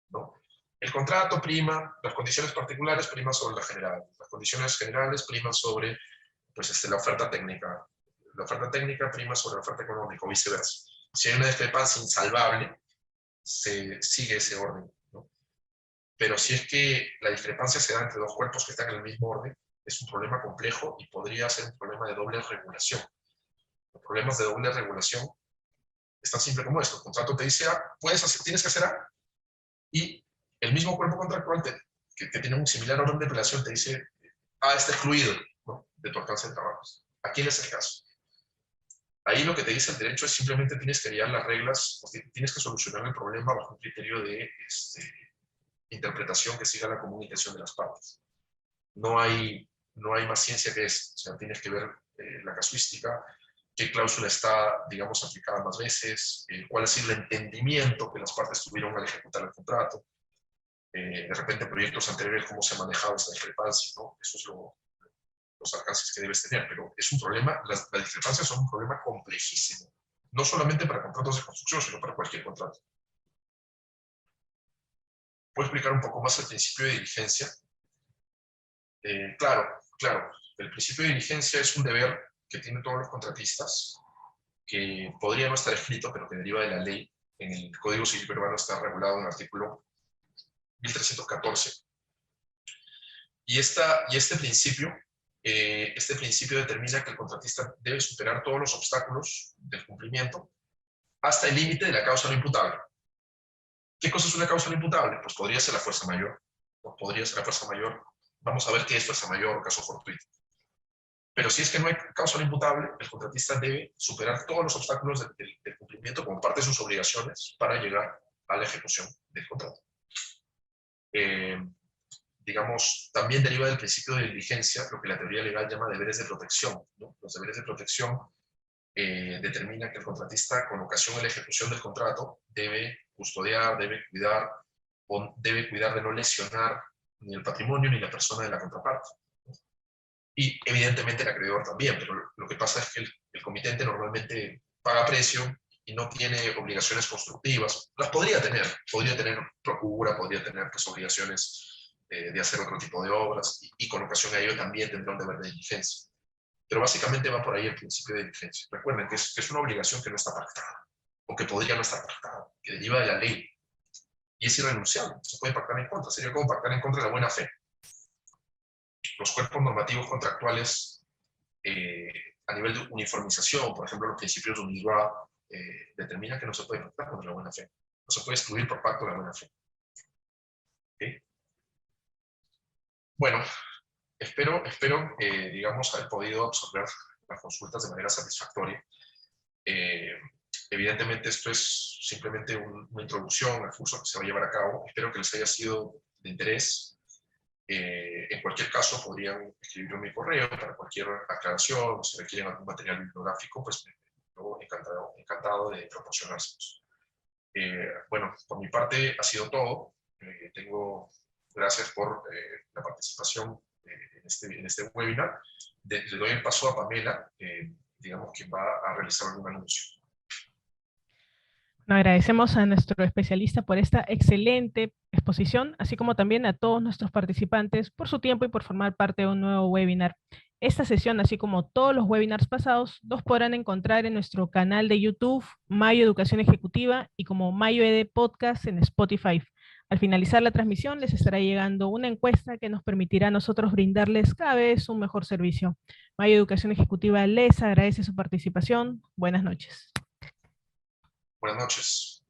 ¿no? El contrato prima, las condiciones particulares priman sobre la general, las condiciones generales priman sobre pues, la oferta técnica prima sobre la oferta económica o viceversa. Si hay una discrepancia insalvable, se sigue ese orden, ¿no? Pero si es que la discrepancia se da entre dos cuerpos que están en el mismo orden, es un problema complejo y podría ser un problema de doble regulación. Los problemas de doble regulación es tan simple como esto. El contrato te dice A, tienes que hacer A, y el mismo cuerpo contractual que tiene un similar orden de prelación te dice A está excluido, ¿no?, de tu alcance de trabajos. ¿A quién es el caso? Ahí lo que te dice el derecho es simplemente tienes que guiar las reglas, tienes que solucionar el problema bajo un criterio de interpretación que siga la comunicación de las partes. No hay más ciencia que eso. O sea, tienes que ver la casuística, qué cláusula está, digamos, aplicada más veces, cuál ha sido el entendimiento que las partes tuvieron al ejecutar el contrato, de repente proyectos anteriores, cómo se ha manejado esta discrepancia, ¿no? Eso es los alcances que debes tener, pero es un problema, las discrepancias son un problema complejísimo, no solamente para contratos de construcción, sino para cualquier contrato. ¿Puedo explicar un poco más el principio de diligencia? Claro, el principio de diligencia es un deber que tienen todos los contratistas, que podría no estar escrito, pero que deriva de la ley. En el Código Civil peruano está regulado en el artículo 1314. Y este principio Este principio determina que el contratista debe superar todos los obstáculos del cumplimiento hasta el límite de la causa no imputable. ¿Qué cosa es una causa no imputable? Pues podría ser la fuerza mayor, o podría ser la fuerza mayor. Vamos a ver qué es fuerza mayor o caso fortuito. Pero si es que no hay causa no imputable, el contratista debe superar todos los obstáculos del cumplimiento como parte de sus obligaciones para llegar a la ejecución del contrato. Digamos, también deriva del principio de diligencia, lo que la teoría legal llama deberes de protección, ¿no? Los deberes de protección determinan que el contratista, con ocasión de la ejecución del contrato, debe custodiar, debe cuidar de no lesionar ni el patrimonio ni la persona de la contraparte. Y evidentemente el acreedor también, pero lo que pasa es que el comitente normalmente paga precio y no tiene obligaciones constructivas. Las podría tener procura, podría tener pues, obligaciones de hacer otro tipo de obras, y con ocasión a ello también tendrá un deber de diligencia. Pero básicamente va por ahí el principio de diligencia. Recuerden que es una obligación que no está pactada, o que podría no estar pactada, que deriva de la ley, y es irrenunciable, se puede pactar en contra, sería como pactar en contra de la buena fe. Los cuerpos normativos contractuales a nivel de uniformización, por ejemplo, los principios de UNIRWA, determina que no se puede pactar contra la buena fe. No se puede excluir por pacto de la buena fe. ¿Okay? Bueno, espero digamos, haber podido absorber las consultas de manera satisfactoria. Evidentemente, esto es simplemente una introducción al curso que se va a llevar a cabo. Espero que les haya sido de interés. En cualquier caso, podrían escribirme en mi correo para cualquier aclaración, o si requieren algún material bibliográfico, pues encantado de proporcionárselos. Bueno, por mi parte ha sido todo. Gracias por la participación en este webinar. Le doy el paso a Pamela, digamos que va a realizar algún anuncio. Agradecemos a nuestro especialista por esta excelente exposición, así como también a todos nuestros participantes por su tiempo y por formar parte de un nuevo webinar. Esta sesión, así como todos los webinars pasados, los podrán encontrar en nuestro canal de YouTube, Mayo Educación Ejecutiva, y como Mayo ED Podcast en Spotify. Al finalizar la transmisión les estará llegando una encuesta que nos permitirá a nosotros brindarles cada vez un mejor servicio. Mayo Educación Ejecutiva les agradece su participación. Buenas noches. Buenas noches.